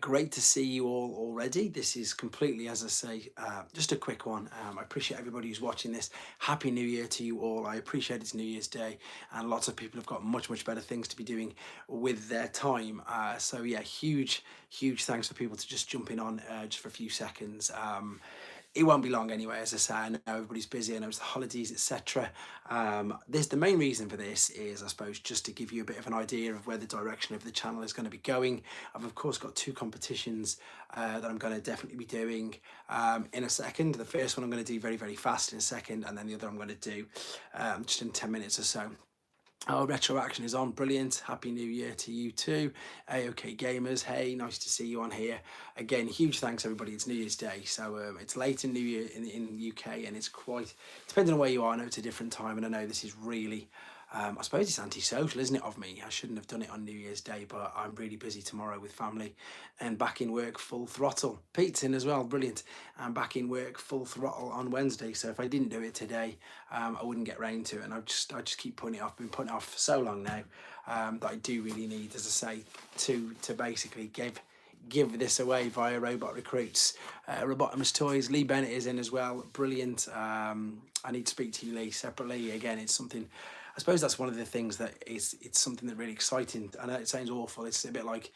Great to see you all already. This is completely, as I say, just a quick one. I appreciate everybody who's watching this. Happy New Year to you all. I appreciate it's New Year's Day, and lots of people have got much better things to be doing with their time. So yeah, huge thanks for people to just jumping on just for a few seconds. It won't be long anyway, as I say. I know everybody's busy. I know it's the holidays, etc. This the main reason for this is, I suppose, just to give you a bit of an idea of where the direction of the channel is going to be going. I've of course got two competitions that I'm going to definitely be doing in a second. The first one I'm going to do very fast in a second, and then the other I'm going to do just in 10 minutes or so. Oh, Retro Action is on. Brilliant. Happy New Year to you too. AOK Gamers, hey, nice to see you on here. Again, huge thanks everybody. It's New Year's Day, so it's late in New Year in the UK, and it's quite, depending on where you are, I know it's a different time, and I know this is really, I suppose it's antisocial, isn't it, of me? I shouldn't have done it on New Year's Day, but I'm really busy tomorrow with family and back in work full throttle. Pete's in as well, brilliant. I'm back in work full throttle on Wednesday, so if I didn't do it today, I wouldn't get round to it, and I just keep putting it off. Been putting it off for so long now that I do really need, as I say, to basically give this away via Robot Recruits. Robotimus Toys, Lee Bennett is in as well, brilliant. I need to speak to you, Lee, separately. Again, it's something, I suppose that's one of the things that it's something that really exciting. I know it sounds awful, it's a bit like,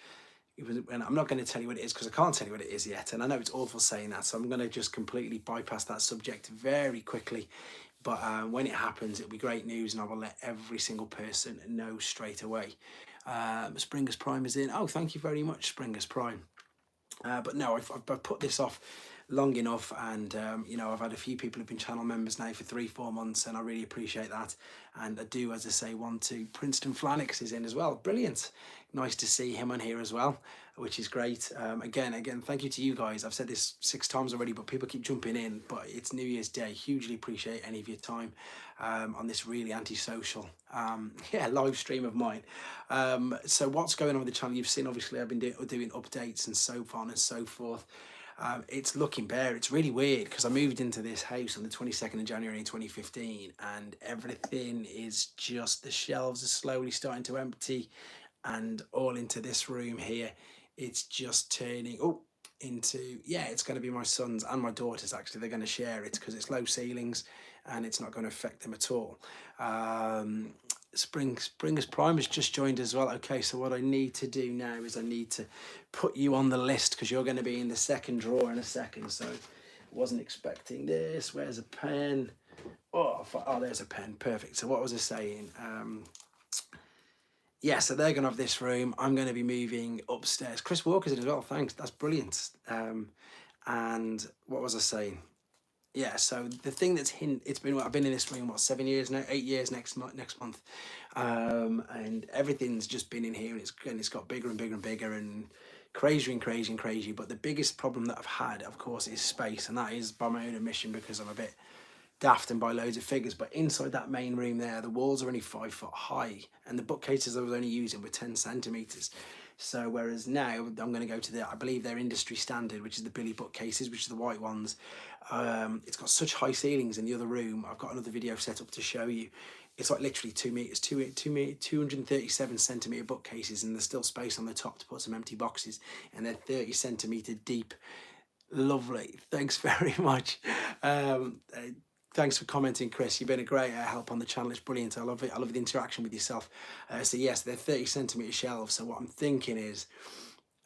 and I'm not going to tell you what it is because I can't tell you what it is yet, and I know it's awful saying that, so I'm going to just completely bypass that subject very quickly. But when it happens, it'll be great news, and I will let every single person know straight away. Springer's Prime is in. Oh, thank you very much, Springer's Prime. But no, I've put this off long enough, and you know, I've had a few people who've been channel members now for 3-4 months, and I really appreciate that. And I do, as I say, want to. Princeton Flanix is in as well, brilliant. Nice to see him on here as well, which is great. Again, thank you to you guys. I've said this 6 times already, but people keep jumping in. But it's New Year's Day. Hugely appreciate any of your time on this really antisocial live stream of mine. So what's going on with the channel? You've seen, obviously, I've been doing updates and so on and so forth. It's looking bare. It's really weird because I moved into this house on the 22nd of January 2015, and everything is just, the shelves are slowly starting to empty, and all into this room here, it's just turning into, yeah, it's going to be my sons and my daughters. Actually, they're going to share it because it's low ceilings and it's not going to affect them at all. Springer's Prime has just joined as well. Okay, so what I need to do now is I need to put you on the list because you're going to be in the second draw in a second. So wasn't expecting this. Where's a pen? Oh, there's a pen. Perfect. So what was I saying? Yeah, so they're going to have this room. I'm going to be moving upstairs. Chris Walker's in as well. Thanks. That's brilliant. And what was I saying? Yeah, so the thing that's I've been in this room, 7 years now, 8 years next month, and everything's just been in here, and it's got bigger and bigger and crazy. But the biggest problem that I've had, of course, is space, and that is by my own admission because I'm a bit daft and buy loads of figures. But inside that main room there, the walls are only 5 foot high, and the bookcases I was only using were 10 centimeters. So whereas now I'm going to go to I believe their industry standard, which is the Billy bookcases, which are the white ones. It's got such high ceilings in the other room. I've got another video set up to show you. It's like literally 2 meters, 237 centimeter bookcases, and there's still space on the top to put some empty boxes, and they're 30 centimeter deep. Lovely. Thanks very much. Thanks for commenting, Chris. You've been a great help on the channel. It's brilliant. I love it. I love the interaction with yourself. So yes, they're 30 centimeter shelves. So what I'm thinking is,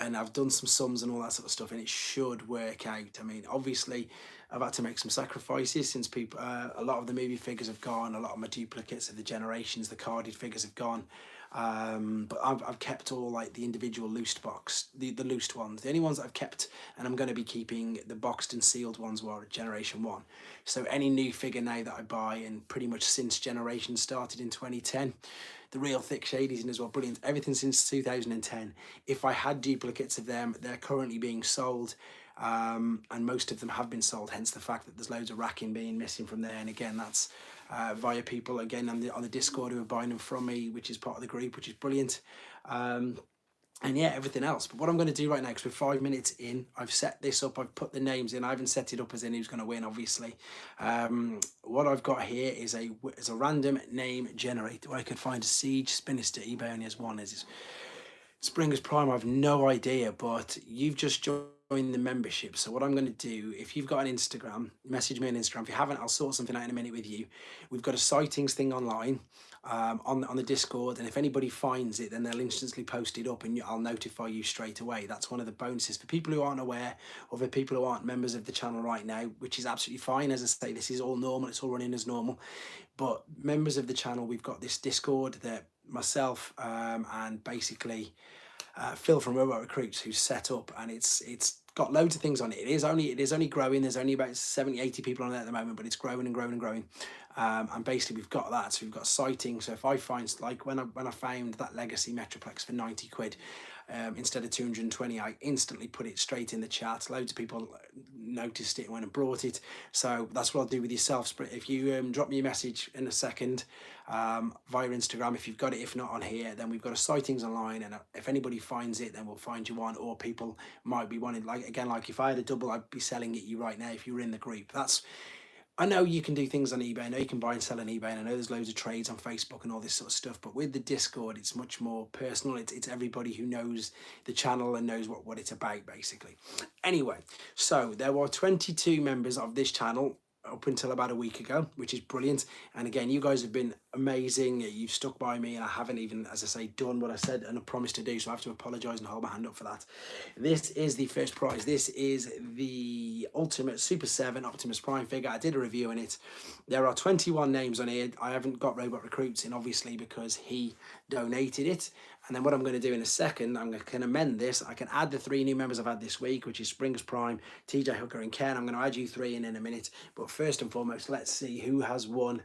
and I've done some sums and all that sort of stuff, and it should work out. I mean, obviously, I've had to make some sacrifices since people, a lot of the movie figures have gone, a lot of my duplicates of the Generations, the carded figures have gone. But I've kept all like the individual loosed box, the loosed ones. The only ones that I've kept, and I'm going to be keeping the boxed and sealed ones, were Generation 1. So any new figure now that I buy, and pretty much since Generation started in 2010, the real thick shadies in as well, brilliant. Everything since 2010. If I had duplicates of them, they're currently being sold. And most of them have been sold, hence the fact that there's loads of racking being missing from there. And again, that's via people again on the Discord who are buying them from me, which is part of the group, which is brilliant. And yeah, everything else. But what I'm going to do right now, because we're 5 minutes in, I've set this up, I've put the names in. I haven't set it up as in who's going to win, obviously. What I've got here is a random name generator. I could find a Siege Spinister eBay only has one. It's Springers Prime, I've no idea, but you've just joined the membership. So what I'm going to do, if you've got an Instagram, message me on Instagram. If you haven't, I'll sort something out in a minute with you. We've got a sightings thing online on the Discord, and if anybody finds it, then they'll instantly post it up, and I'll notify you straight away. That's one of the bonuses for people who aren't aware, or for people who aren't members of the channel right now, which is absolutely fine. As I say, this is all normal. It's all running as normal. But members of the channel, we've got this Discord that myself and basically Phil from Robot Recruits who's set up, and it's got loads of things on it. It is only growing. There's only about 70, 80 people on it at the moment, but it's growing and growing and growing. And basically we've got that. So we've got sighting. So if I find, like when I found that Legacy Metroplex for 90 quid, instead of 220, I instantly put it straight in the chat. Loads of people noticed it and went and brought it. So that's what I'll do with yourself. If you drop me a message in a second via Instagram, if you've got it, if not on here, then we've got a sightings online, and if anybody finds it, then we'll find you one, or people might be wanting, like if I had a double, I'd be selling it you right now if you were in the group. I know you can do things on eBay. I know you can buy and sell on eBay, and I know there's loads of trades on Facebook and all this sort of stuff. But with the Discord, it's much more personal. It's everybody who knows the channel and knows what it's about, basically. Anyway, so there were 22 members of this channel up until about a week ago, which is brilliant. And again, you guys have been amazing. You've stuck by me, and I haven't even, as I say, done what I said and I promised to do. So I have to apologise and hold my hand up for that. This is the first prize. This is the Ultimate Super 7 Optimus Prime figure. I did a review on it. There are 21 names on here. I haven't got Robot Recruits in, obviously, because he donated it. And then what I'm going to do in a second, I can amend this. I can add the 3 new members I've had this week, which is Springers Prime, TJ Hooker and Ken. I'm going to add you 3 in a minute. But first and foremost, let's see who has won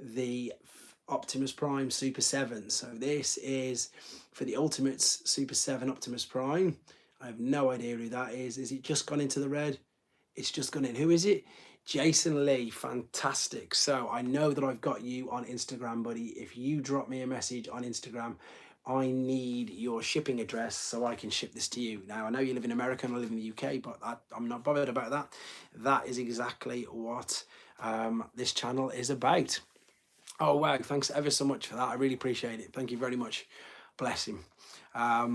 the Optimus Prime Super 7. So this is for the Ultimates Super 7 Optimus Prime. I have no idea who that is. Is it just gone into the red? It's just gone in. Who is it? Jason Lee. Fantastic. So I know that I've got you on Instagram, buddy. If you drop me a message on Instagram, I need your shipping address so I can ship this to you. Now, I know you live in America and I live in the UK, but I'm not bothered about that. That is exactly what this channel is about. Oh, wow. Thanks ever so much for that. I really appreciate it. Thank you very much. Bless him. I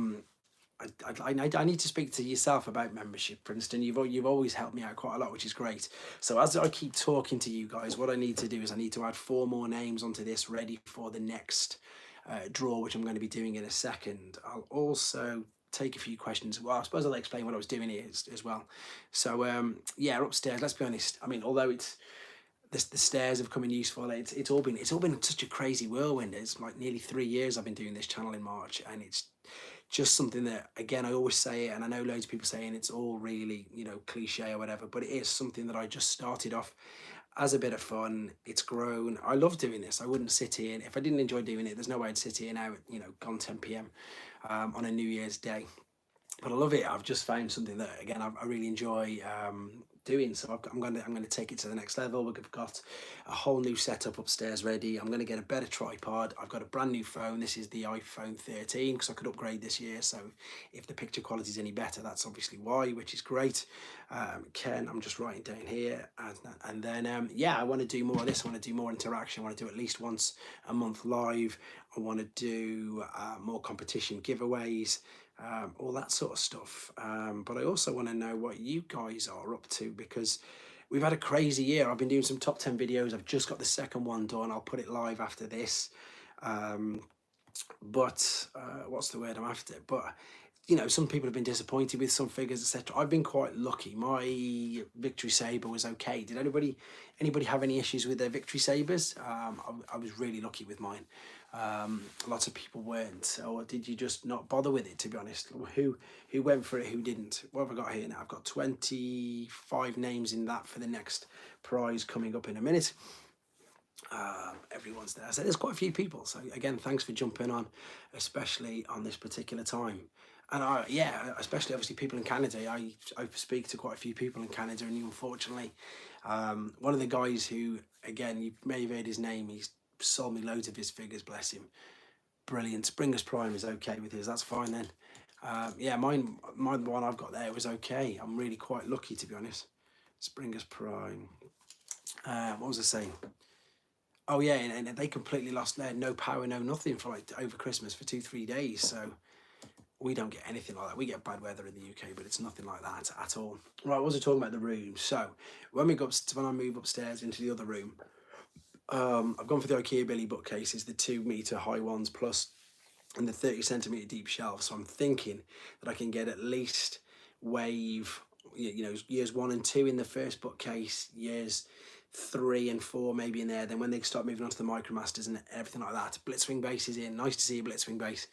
need to speak to yourself about membership, Princeton. You've always helped me out quite a lot, which is great. So as I keep talking to you guys, what I need to do is I need to add 4 more names onto this, ready for the next draw, which I'm going to be doing in a second. I'll also take a few questions. Well, I suppose I'll explain what I was doing here as well. So yeah, upstairs, let's be honest. I mean, although the stairs have come in useful, it's all been such a crazy whirlwind. It's like nearly 3 years I've been doing this channel in March, and it's just something that, again, I always say it, and I know loads of people saying it's all really, cliche or whatever, but it is something that I just started off as a bit of fun. It's grown. I love doing this. I wouldn't sit here, and if I didn't enjoy doing it, there's no way I'd sit here now at, gone 10 p.m. On a New Year's Day. But I love it. I've just found something that, again, I really enjoy doing. So I'm going to take it to the next level. We've got a whole new setup upstairs ready. I'm going to get a better tripod. I've got a brand new phone. This is the iPhone 13 because I could upgrade this year. So if the picture quality is any better, that's obviously why, which is great. Ken, I'm just writing down here. And then, yeah, I want to do more of this. I want to do more interaction. I want to do at least once a month live. I want to do more competition giveaways. All that sort of stuff. But I also want to know what you guys are up to, because we've had a crazy year. I've been doing some top 10 videos. I've just got the second one done. I'll put it live after this. But what's the word I'm after? But some people have been disappointed with some figures, etc. I've been quite lucky. My Victory Saber was okay. Did anybody have any issues with their Victory Sabers? I was really lucky with mine. Lots of people weren't. Or did you just not bother with it, to be honest? Who went for it, who didn't? What have I got here now? I've got 25 names in that for the next prize coming up in a minute. Everyone's there. So there's quite a few people. So again, thanks for jumping on, especially on this particular time. And yeah, especially obviously people in Canada. I speak to quite a few people in Canada, and unfortunately, one of the guys who, again, you may have heard his name, he's sold me loads of his figures, bless him. Brilliant. Springers Prime is okay with his, that's fine then. Yeah, mine one I've got there was okay. I'm really quite lucky, to be honest. Springers Prime. What was I saying? Oh yeah, and they completely lost their no power, no nothing for like over Christmas for 2-3 days. So We don't get anything like that. We get bad weather in the UK, but it's nothing like that at all. Right, I was talking about the room. So when I move upstairs into the other room, I've gone for the IKEA Billy bookcases, the 2 meter high ones plus, and the 30 centimeter deep shelves. So I'm thinking that I can get at least wave, years 1 and 2 in the first bookcase, years 3 and 4 maybe in there. Then when they start moving on to the Micromasters and everything like that, Blitzwing base is in. Nice to see a Blitzwing base,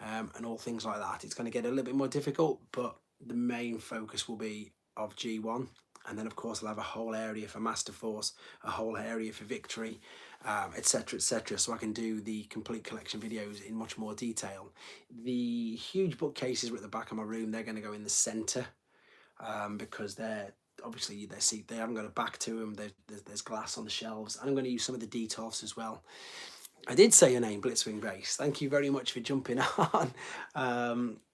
and all things like that. It's going to get a little bit more difficult, but the main focus will be of G1. And then, of course, I'll have a whole area for Master Force, a whole area for Victory, etc., etc. So I can do the complete collection videos in much more detail. The huge bookcases are at the back of my room. They're going to go in the centre, because they're obviously they haven't got a back to them. There's glass on the shelves. And I'm going to use some of the Detolfs as well. I did say your name, Blitzwing Base. Thank you very much for jumping on.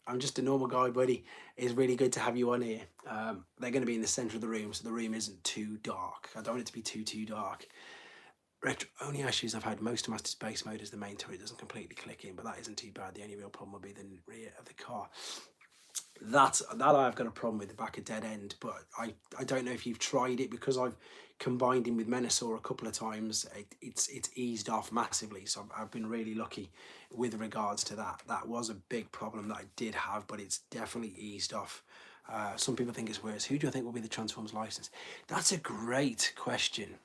I'm just a normal guy, buddy. It's really good to have you on here. They're going to be in the centre of the room, so the room isn't too dark. I don't want it to be too dark. Only issues I've had, most of Master's base mode is the main turret doesn't completely click in, but that isn't too bad. The only real problem will be the rear of the car. That I've got a problem with, the back of dead end, but I don't know if you've tried it, because I've combined him with Menasor a couple of times. It's eased off massively, so I've been really lucky with regards to that. That was a big problem that I did have, but it's definitely eased off. Some people think it's worse. Who do you think will be the Transforms license? That's a great question.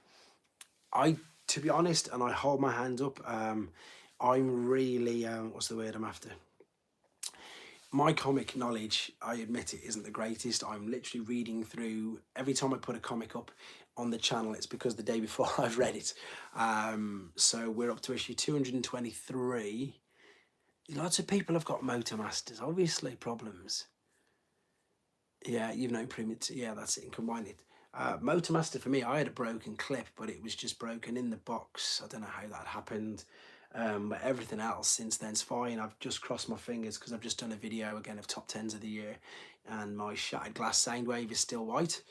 To be honest, and I hold my hand up, I'm really, what's the word I'm after? My comic knowledge, I admit it, isn't the greatest. I'm literally reading through, every time I put a comic up on the channel, it's because the day before I've read it. So we're up to issue 223. Lots of people have got Motormasters, obviously problems. Yeah, you've no premiums. Yeah, that's it, and combine it. Motormaster for me, I had a broken clip, but it was just broken in the box. I don't know how that happened. But everything else since then's fine. I've just crossed my fingers because I've just done a video again of top 10s of the year, and my shattered glass Soundwave is still white.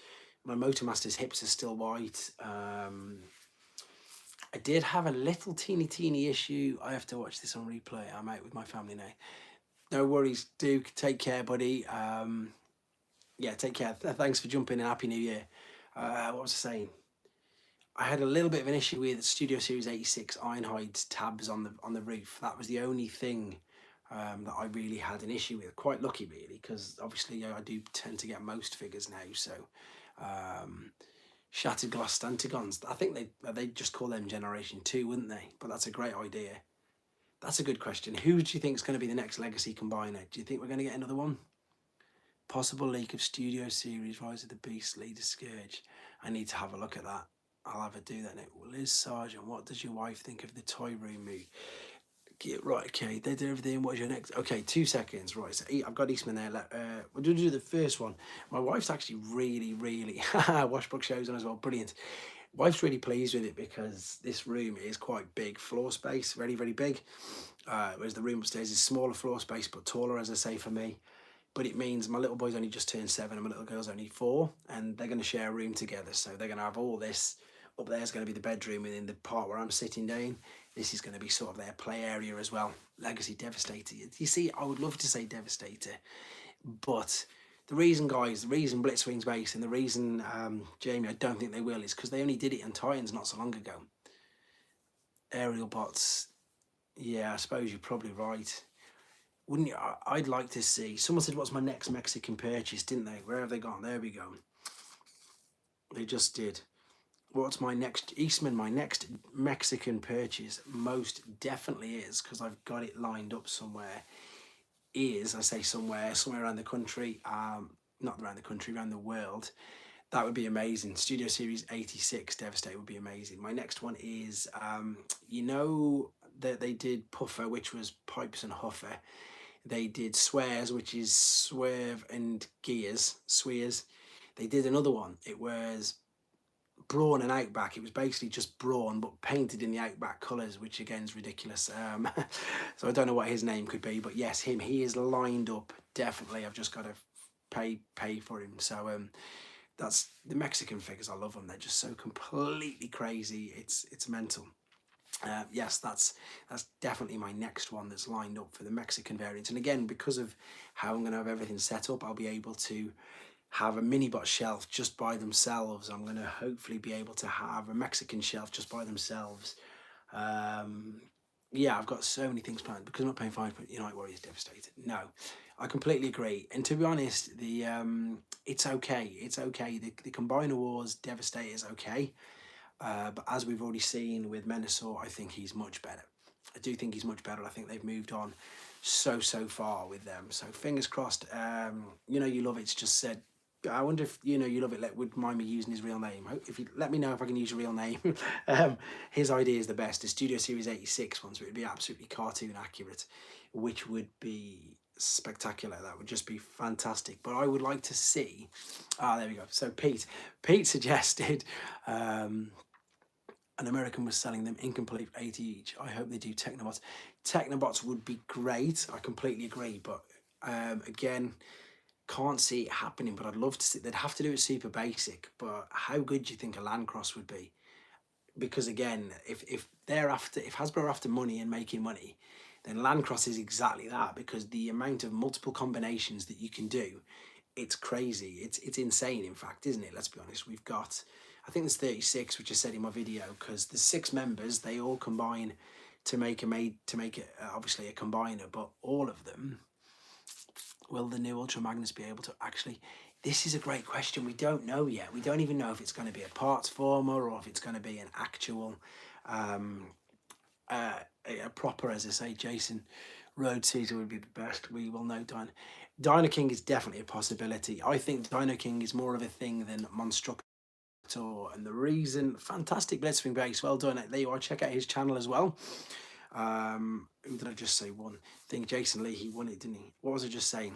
My Motormaster's hips are still white. I did have a little teeny issue. I have to watch this on replay. I'm out with my family now. No worries, Duke. Take care, buddy. Yeah, take care. Thanks for jumping in. Happy New Year. What was I saying? I had a little bit of an issue with Studio Series 86 Ironhide's tabs on the roof. That was the only thing that I really had an issue with. Quite lucky, really, because obviously I do tend to get most figures now. So shattered glass Stantigons, I think they just call them Generation 2, wouldn't they? But that's a great idea. That's a good question. Who do you think is going to be the next Legacy Combiner? Do you think we're going to get another one? Possible leak of Studio Series Rise of the Beast Leader Scourge. I need to have a look at that. I'll have a do that now. Liz Sargent, what does your wife think of the toy room move? Right, okay, they did everything. What's your next? Okay, 2 seconds. Right, so I've got Eastman there. We'll do the first one. My wife's actually really Washbook shows on as well. Brilliant. Wife's really pleased with it because this room is quite big floor space, very big. Whereas the room upstairs is smaller floor space but taller, as I say, for me. But it means my little boy's only just turned 7 and my little girl's only 4, and they're going to share a room together. So they're going to have all this. Up there is going to be the bedroom, and in the part where I'm sitting down, this is going to be sort of their play area as well. Legacy Devastator. You see, I would love to say Devastator, but the reason, guys, the reason Blitzwing's base and the reason, Jamie, I don't think they will, is because they only did it in Titans not so long ago. Aerial bots. Yeah, I suppose you're probably right. Wouldn't you? I'd like to see. Someone said, what's my next Mexican purchase, didn't they? Where have they gone? There we go. They just did. What's my next, Eastman, my next Mexican purchase most definitely is, because I've got it lined up somewhere, is, I say somewhere around the country, not around the country, around the world. That would be amazing. Studio Series 86 Devastator would be amazing. My next one is, you know, that they did Puffer, which was Pipes and Huffer. They did Swears, which is Swerve and Gears, Swears. They did another one. It was Brawn and Outback. It was basically just Brawn, but painted in the Outback colours, which again is ridiculous. So I don't know what his name could be, but yes, him. He is lined up, definitely. I've just got to pay for him. So that's the Mexican figures. I love them. They're just so completely crazy. It's mental. Yes, that's definitely my next one that's lined up for the Mexican variant. And again, because of how I'm going to have everything set up, I'll be able to have a mini bot shelf just by themselves. I'm going to hopefully be able to have a Mexican shelf just by themselves. Um, yeah, I've got so many things planned because I'm not paying fine for United Warriors devastated. No, I completely agree. And to be honest, the it's okay. It's okay. The Combiner Wars Devastator is okay. But as we've already seen with Menasor, I think he's much better. I do think he's much better. I think they've moved on so far with them. So fingers crossed. You love it's just said. I wonder if you love it. Would mind me using his real name. If you let me know if I can use your real name. His idea is the best. The Studio Series 86 one, so it would be absolutely cartoon accurate, which would be spectacular. That would just be fantastic. But I would like to see. There we go. So Pete suggested. An American was selling them incomplete for 80 each. I hope they do Technobots. Technobots would be great. I completely agree. But again, can't see it happening. But I'd love to see. They'd have to do it super basic. But how good do you think a Landcross would be? Because again, if Hasbro are after money and making money, then Landcross is exactly that. Because the amount of multiple combinations that you can do, it's crazy. It's insane, in fact, isn't it? Let's be honest. We've got, I think there's 36, which I said in my video, because there's 6 members. They all combine to make obviously a combiner, but all of them. Will the new Ultra Magnus be able to actually? This is a great question. We don't know yet. We don't even know if it's going to be a parts former or if it's going to be an actual, a proper, as I say, Jason Road Caesar would be the best. We will know. Dino King is definitely a possibility. I think Dino King is more of a thing than Monstructor. And the reason, fantastic Blitzwing base, well done. There you are. Check out his channel as well. Who did I just say one thing? Jason Lee, he won it, didn't he? What was I just saying?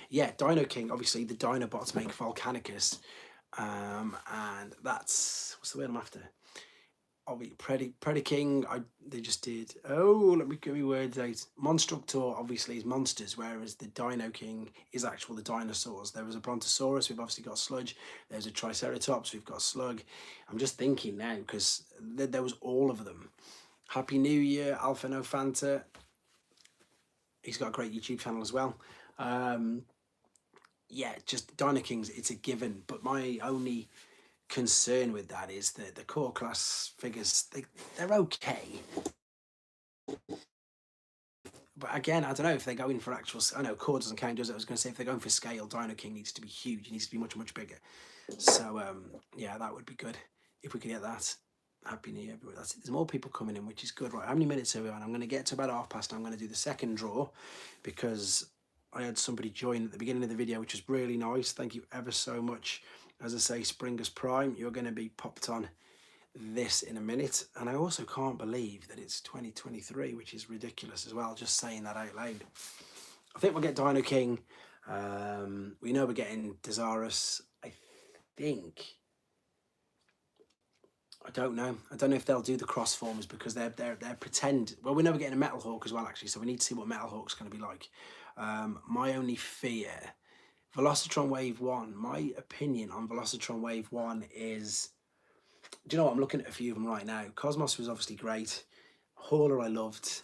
Yeah, Dino King. Obviously, the Dinobots make Volcanicus, and that's what's the word I'm after. King. They just did. Oh, let me get my words out. Monstructor obviously is monsters, whereas the Dino King is actual the dinosaurs. There was a Brontosaurus. We've obviously got Sludge. There's a Triceratops. We've got Slug. I'm just thinking now because there was all of them. Happy New Year, Alpha No Fanta. He's got a great YouTube channel as well. Yeah, just Dino Kings. It's a given. But my only concern with that is that the core class figures, they're okay, but again, I don't know if they're going for actual. I know core doesn't count, does it? I was going to say if they're going for scale, Dino King needs to be huge. He needs to be much bigger. So yeah, that would be good if we could get that. Happy New Year, everyone. That's it. There's more people coming in, which is good. Right, how many minutes are we on? I'm going to get to about past. I'm going to do the second draw because I had somebody join at the beginning of the video, which was really nice. Thank you ever so much. As I say, Springer's Prime, you're going to be popped on this in a minute. And I also can't believe that it's 2023, which is ridiculous as well, just saying that out loud. I think we'll get Dino King. We know we're getting Desirus. I think. I don't know. I don't know if they'll do the cross forms because they're pretend. Well, we know we're getting a Metal Hawk as well, actually, so we need to see what Metal Hawk's going to be like. My only fear, Velocitron Wave 1, my opinion on Velocitron Wave 1 is, do you know what, I'm looking at a few of them right now. Cosmos was obviously great. Hauler I loved.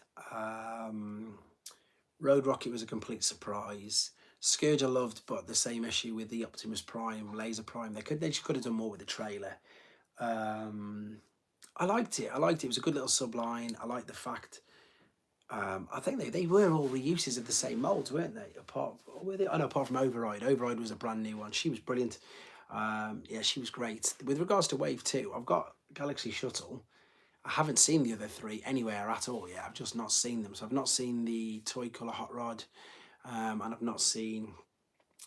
Road Rocket was a complete surprise. Scourge I loved, but the same issue with the Optimus Prime, Laser Prime. They just could have done more with the trailer. I liked it. It was a good little subline. I liked the fact. I think they were all reuses of the same molds, weren't they? Apart from Override. Override was a brand new one. She was brilliant. Yeah, she was great. With regards to Wave 2, I've got Galaxy Shuttle. I haven't seen the other 3 anywhere at all yet. I've just not seen them. So I've not seen the Toy Colour Hot Rod, and I've not seen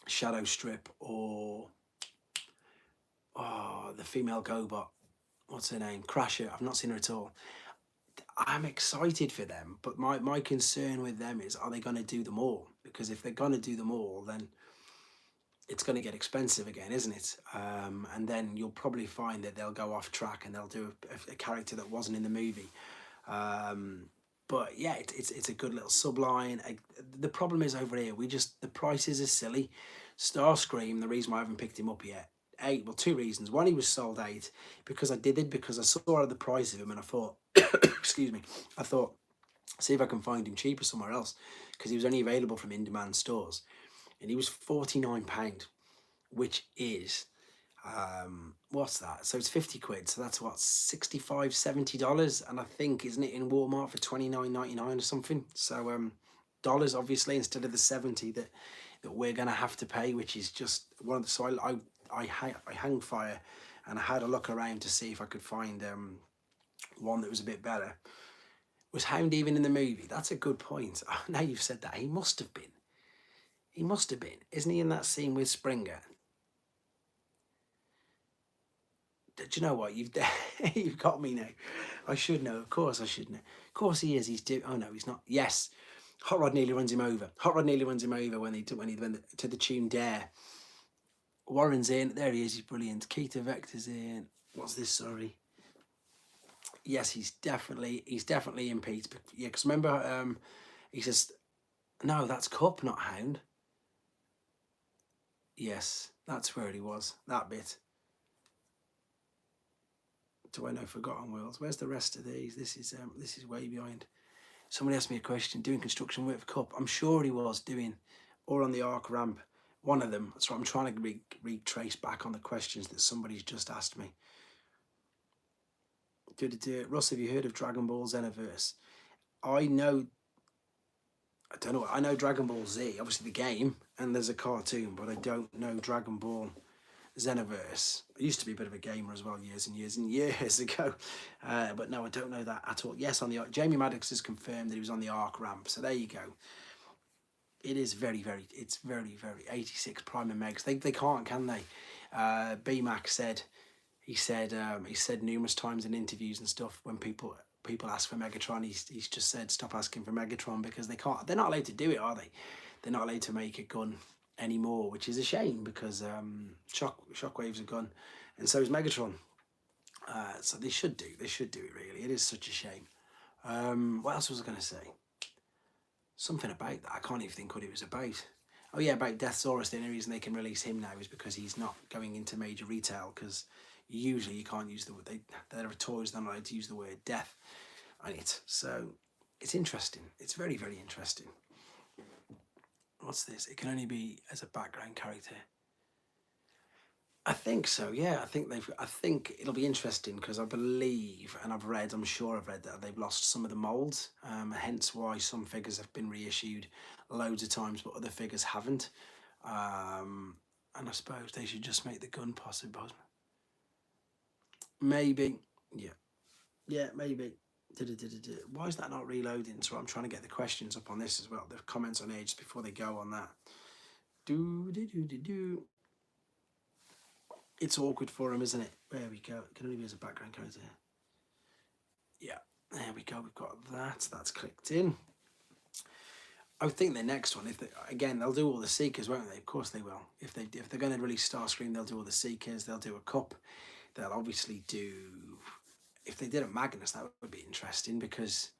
Shadow Strip or the female GoBot. What's her name? Crasher. I've not seen her at all. I'm excited for them, but my concern with them is, are they going to do them all? Because if they're going to do them all, then it's going to get expensive again, isn't it? And then you'll probably find that they'll go off track and they'll do a character that wasn't in the movie. But yeah, it's a good little subline. The problem is over here, the prices are silly. Starscream, the reason why I haven't picked him up yet, two reasons. One, he was sold out because because I saw the price of him and I thought, excuse me, I thought, see if I can find him cheaper somewhere else, because he was only available from in-demand stores, and he was £49, which is what's that? So it's 50 quid. So that's what, $65, $70, and I think, isn't it, in Walmart for $29.99 or something? So dollars, obviously, instead of the 70 that we're gonna have to pay, which is just one of the. So I hang fire, and I had a look around to see if I could find one that was a bit better. Was Hound even in the movie? That's a good point. Oh, now you've said that, he must have been. He must have been. Isn't he in that scene with Springer? Do you know what? You've you've got me now. I should know. Of course I should know. Of course he is. Oh no, he's not. Yes. Hot Rod nearly runs him over. Hot Rod nearly runs him over when he went to the tune Dare. Warren's in. There he is. He's brilliant. Keita Vector's in. What's this? Sorry. Yes, he's definitely in Pete. Yeah, because remember, he says, no, that's Cup, not Hound. Yes, that's where he was. That bit. Do I know Forgotten Worlds? Where's the rest of these? This is way behind. Somebody asked me a question. Doing construction work for Cup. I'm sure he was doing, or on the arc ramp. One of them. So I'm trying to retrace back on the questions that somebody's just asked me. Russ, have you heard of Dragon Ball Xenoverse? I don't know. I know Dragon Ball Z, obviously the game, and there's a cartoon, but I don't know Dragon Ball Xenoverse. I used to be a bit of a gamer as well, years and years and years ago, but no, I don't know that at all. Yes, Jamie Maddox has confirmed that he was on the arc ramp, so there you go. It is very, very 86 Prime and Megs. They can't, can they? B-Mac said, he said numerous times in interviews and stuff, when people ask for Megatron, he's just said stop asking for Megatron, because they're not allowed to do it, are they? They're not allowed to make a gun anymore, which is a shame, because Shockwave's a gun, and so is Megatron. So they should do it, really. It is such a shame. What else was I going to say? Something about that. I can't even think what it was about. Oh yeah, about Deathsaurus. The only reason they can release him now is because he's not going into major retail, because usually you can't use the word. They're toys, they're not allowed to use the word death on it. So it's interesting. It's very, very interesting. What's this? It can only be as a background character. I think so, yeah. I think it'll be interesting, because I believe, and I'm sure I've read that they've lost some of the molds, hence why some figures have been reissued loads of times, but other figures haven't. And I suppose they should just make the gun possible. Maybe, yeah, maybe. Why is that not reloading? So I'm trying to get the questions up on this as well, the comments on Age, before they go on that. It's awkward for him, isn't it? There we go. It can only be as a background character. Yeah, there we go. We've got that. That's clicked in. I think the next one, they'll do all the Seekers, won't they? Of course they will. If they're going to release Starscream, they'll do all the Seekers. They'll do a Cup. They'll obviously do. If they did a Magnus, that would be interesting, because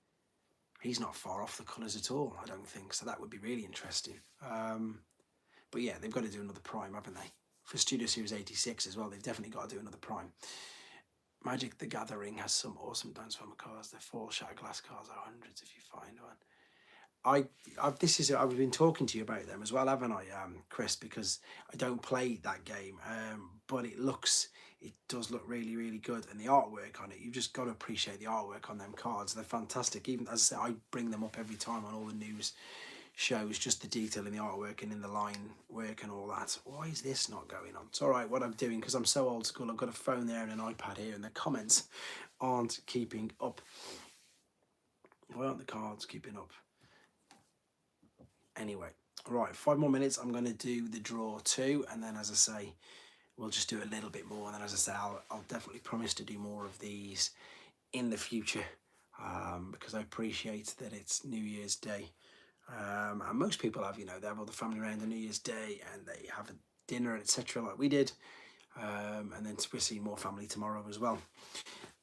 he's not far off the colours at all, I don't think. So that would be really interesting. But yeah, they've got to do another Prime, haven't they? For Studio Series 86 as well, they've definitely got to do another Prime. Magic the Gathering has some awesome Transformer cars. The 4 Shattered Glass cars are hundreds if you find one. I've been talking to you about them as well, haven't I, Chris? Because I don't play that game, but it does look really, really good, and the artwork on it, you've just got to appreciate the artwork on them cards. They're fantastic. Even, as I say, I bring them up every time on all the news shows, just the detail in the artwork and in the line work and all that. Why is this not going on? It's all right what I'm doing, because I'm so old school. I've got a phone there and an iPad here, and the comments aren't keeping up. Why aren't the cards keeping up? Anyway, right, 5 more minutes. I'm going to do the draw 2, and then, as I say, we'll just do a little bit more. And then, as I say, I'll definitely promise to do more of these in the future, because I appreciate that it's New Year's Day. And most people have, they have all the family around on New Year's Day, and they have a dinner, etc., like we did. And then we're seeing more family tomorrow as well.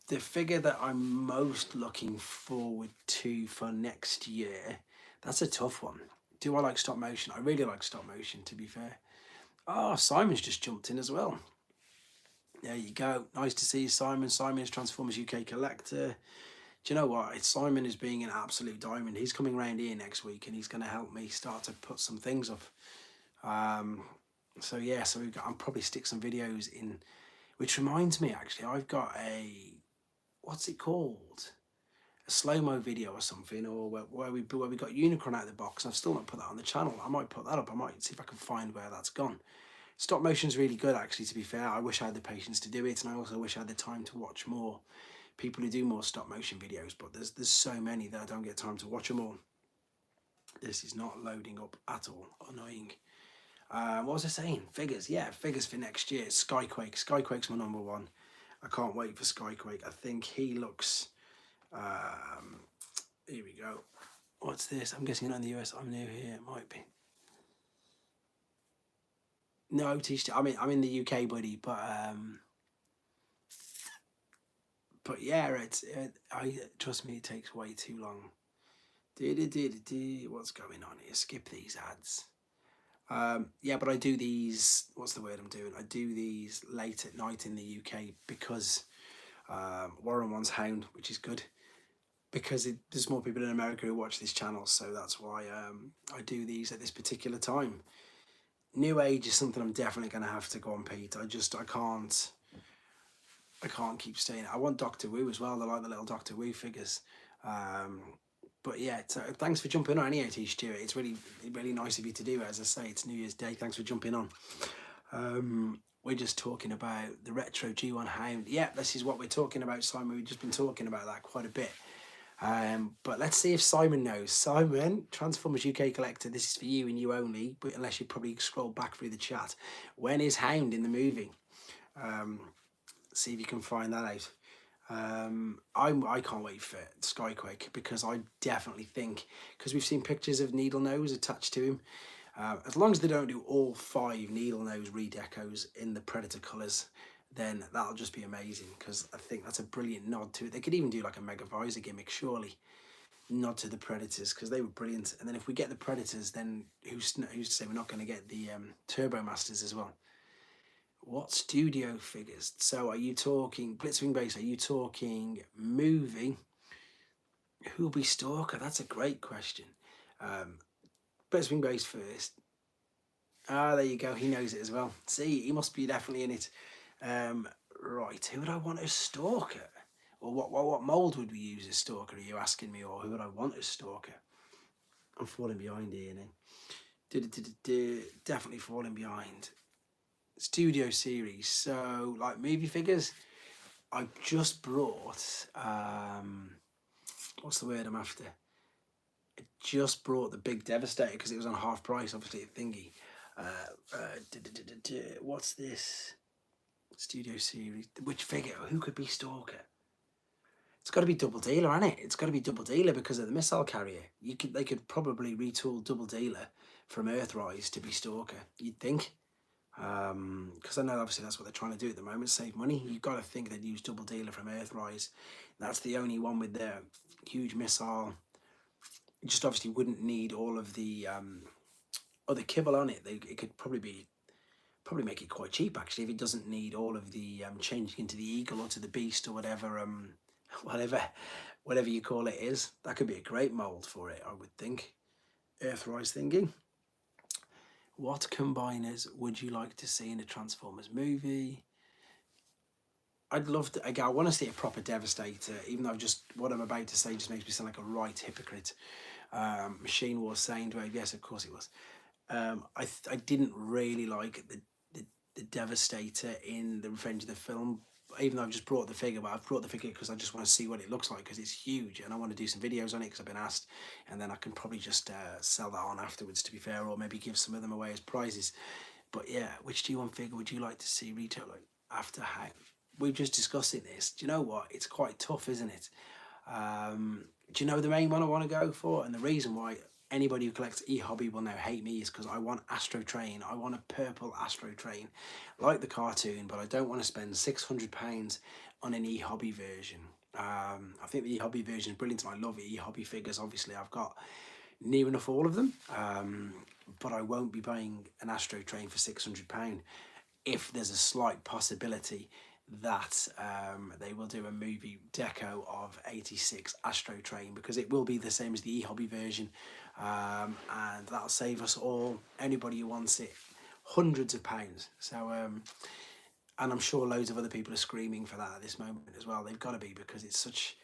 The figure that I'm most looking forward to for next year, that's a tough one. Do I like stop motion? I really like stop motion, to be fair. Oh, Simon's just jumped in as well. There you go. Nice to see you, Simon. Simon is Transformers UK collector. Do you know what? It's Simon is being an absolute diamond. He's coming round here next week and he's going to help me start to put some things up. So yeah, so I'll probably stick some videos in, which reminds me actually, I've got what's it called? A slow-mo video or something, or where we got Unicron out of the box. I've still not put that on the channel. I might put that up. I might see if I can find where that's gone. Stop motion's really good, actually, to be fair. I wish I had the patience to do it, and I also wish I had the time to watch more people who do more stop motion videos, but there's so many that I don't get time to watch them all. This is not loading up at all. Annoying. What was I saying? Figures. Yeah, figures for next year. Skyquake. Skyquake's my number one. I can't wait for Skyquake. I think he looks... here we go. What's this? I'm guessing not in the US. I'm new here. It might be. No, I'm in the UK, buddy, but yeah, I trust me, it takes way too long. What's going on here? Skip these ads. Yeah, but I do these. What's the word I'm doing? I do these late at night in the UK because Warren wants Hound, which is good. Because there's more people in America who watch this channel, so that's why I do these at this particular time. New Age is something I'm definitely going to have to go on, Pete. I can't keep staying. I want Doctor Who as well. I like the little Doctor Who figures. But yeah, thanks for jumping on anyway, T. Stewart. It's really nice of you to do it. As I say, it's New Year's Day. Thanks for jumping on. We're just talking about the retro G1 Hound. Yeah, this is what we're talking about, Simon. We've just been talking about that quite a bit. But let's see if Simon knows. Simon, Transformers UK collector, this is for you and you only, but unless you probably scroll back through the chat. When is Hound in the movie? See if you can find that out. I can't wait for Skyquake because I definitely think, because we've seen pictures of Needle Nose attached to him, as long as they don't do all 5 Needle Nose redecos in the Predator colours, then that'll just be amazing, because I think that's a brilliant nod to it. They could even do like a Mega Visor gimmick, surely. Nod to the Predators, because they were brilliant. And then if we get the Predators, then who's to say we're not going to get the Turbo Masters as well? What studio figures? So are you talking Blitzwing Base? Are you talking movie? Who'll be Stalker? That's a great question. Blitzwing Base first. Ah, there you go. He knows it as well. See, he must be definitely in it. Right, who would I want as Stalker? Or what mould would we use as Stalker, are you asking me? Or who would I want as Stalker? I'm falling behind here now. Definitely falling behind. Studio series, so like movie figures, I just brought, what's the word I'm after? I just brought the Big Devastator because it was on half price, obviously at Thingy. What's this? Studio series. Which figure? Who could be Stalker? It's got to be Double Dealer, hasn't it? It's got to be Double Dealer because of the missile carrier. They could probably retool Double Dealer from Earthrise to be Stalker, you'd think. Because I know obviously that's what they're trying to do at the moment, save money. You've got to think they'd use Double Dealer from Earthrise. That's the only one with the huge missile. It just obviously wouldn't need all of the other kibble on it. It could probably make it quite cheap actually if it doesn't need all of the changing into the Eagle or to the Beast or whatever whatever you call it is. That could be a great mould for it, I would think. Earthrise thinking. What combiners would you like to see in a Transformers movie? I'd love to, again, I want to see a proper Devastator, even though what I'm about to say just makes me sound like a right hypocrite. Machine Wars Soundwave, yes, of course it was. I didn't really like the Devastator in the Revenge of the Film, even though I've just brought the figure, but I've brought the figure because I just want to see what it looks like because it's huge and I want to do some videos on it because I've been asked, and then I can probably just sell that on afterwards, to be fair, or maybe give some of them away as prizes. But yeah, which G1 figure would you like to see retail like after how? We're just discussing this. Do you know what? It's quite tough, isn't it? Do you know the main one I want to go for? And the reason why anybody who collects e-hobby will now hate me is because I want Astro Train. I want a purple Astro Train, like the cartoon, but I don't want to spend £600 on an e-hobby version. I think the e-hobby version is brilliant, and I love e-hobby figures. Obviously, I've got near enough all of them, but I won't be buying an Astro Train for £600 if there's a slight possibility that they will do a movie deco of 86 Astro Train, because it will be the same as the e-hobby version, and that'll save us all, anybody who wants it, hundreds of pounds. So and I'm sure loads of other people are screaming for that at this moment as well. They've got to be, because it's such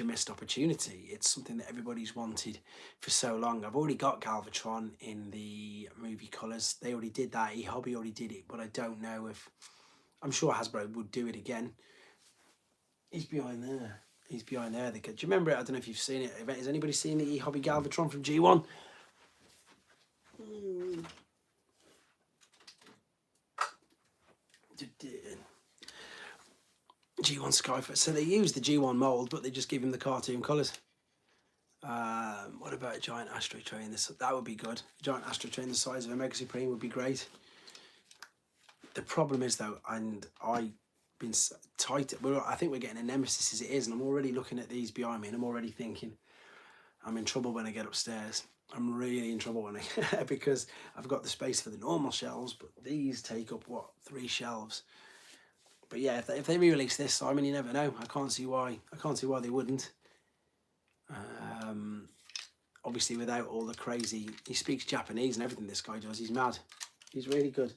a missed opportunity. It's something that everybody's wanted for so long. I've already got Galvatron in the movie colours. They already did that. eHobby already did it, but I don't know if... I'm sure Hasbro would do it again. He's behind there. He's behind there. Do you remember it? I don't know if you've seen it. Has anybody seen the eHobby Galvatron from G1? G1 Skyfire. So they use the G1 mould, but they just give him the cartoon colours. What about a giant Astro Train? That would be good. A giant Astro Train the size of a Mega Supreme would be great. The problem is though, and I've been tight. I think we're getting a nemesis as it is, and I'm already looking at these behind me, and I'm already thinking, I'm in trouble when I get upstairs. I'm really in trouble when because I've got the space for the normal shelves, but these take up what, 3 shelves. But yeah, if they re-release this, Simon, you never know. I can't see why they wouldn't. Obviously, without all the crazy, he speaks Japanese and everything. This guy does. He's mad. He's really good.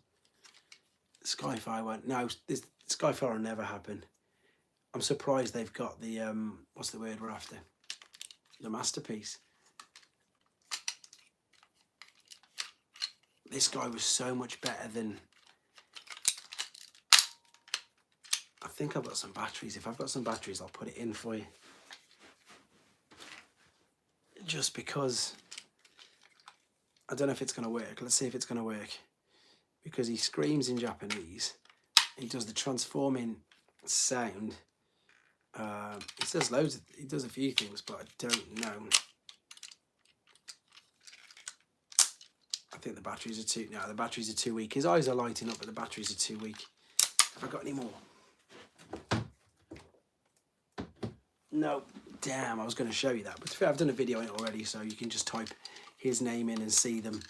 Skyfire won't. No, this Skyfire will never happen. I'm surprised they've got the what's the word we're after? The masterpiece. This guy was so much better than... I think I've got some batteries. If I've got some batteries, I'll put it in for you. Just because I don't know if it's going to work. Let's see if it's going to work. Because he screams in Japanese. He does the transforming sound. He says loads. He does a few things, but I don't know. I think the batteries are too... No, the batteries are too weak. His eyes are lighting up, but the batteries are too weak. Have I got any more? No. Damn, I was going to show you that. But to be fair, I've done a video on it already, so you can just type his name in and see the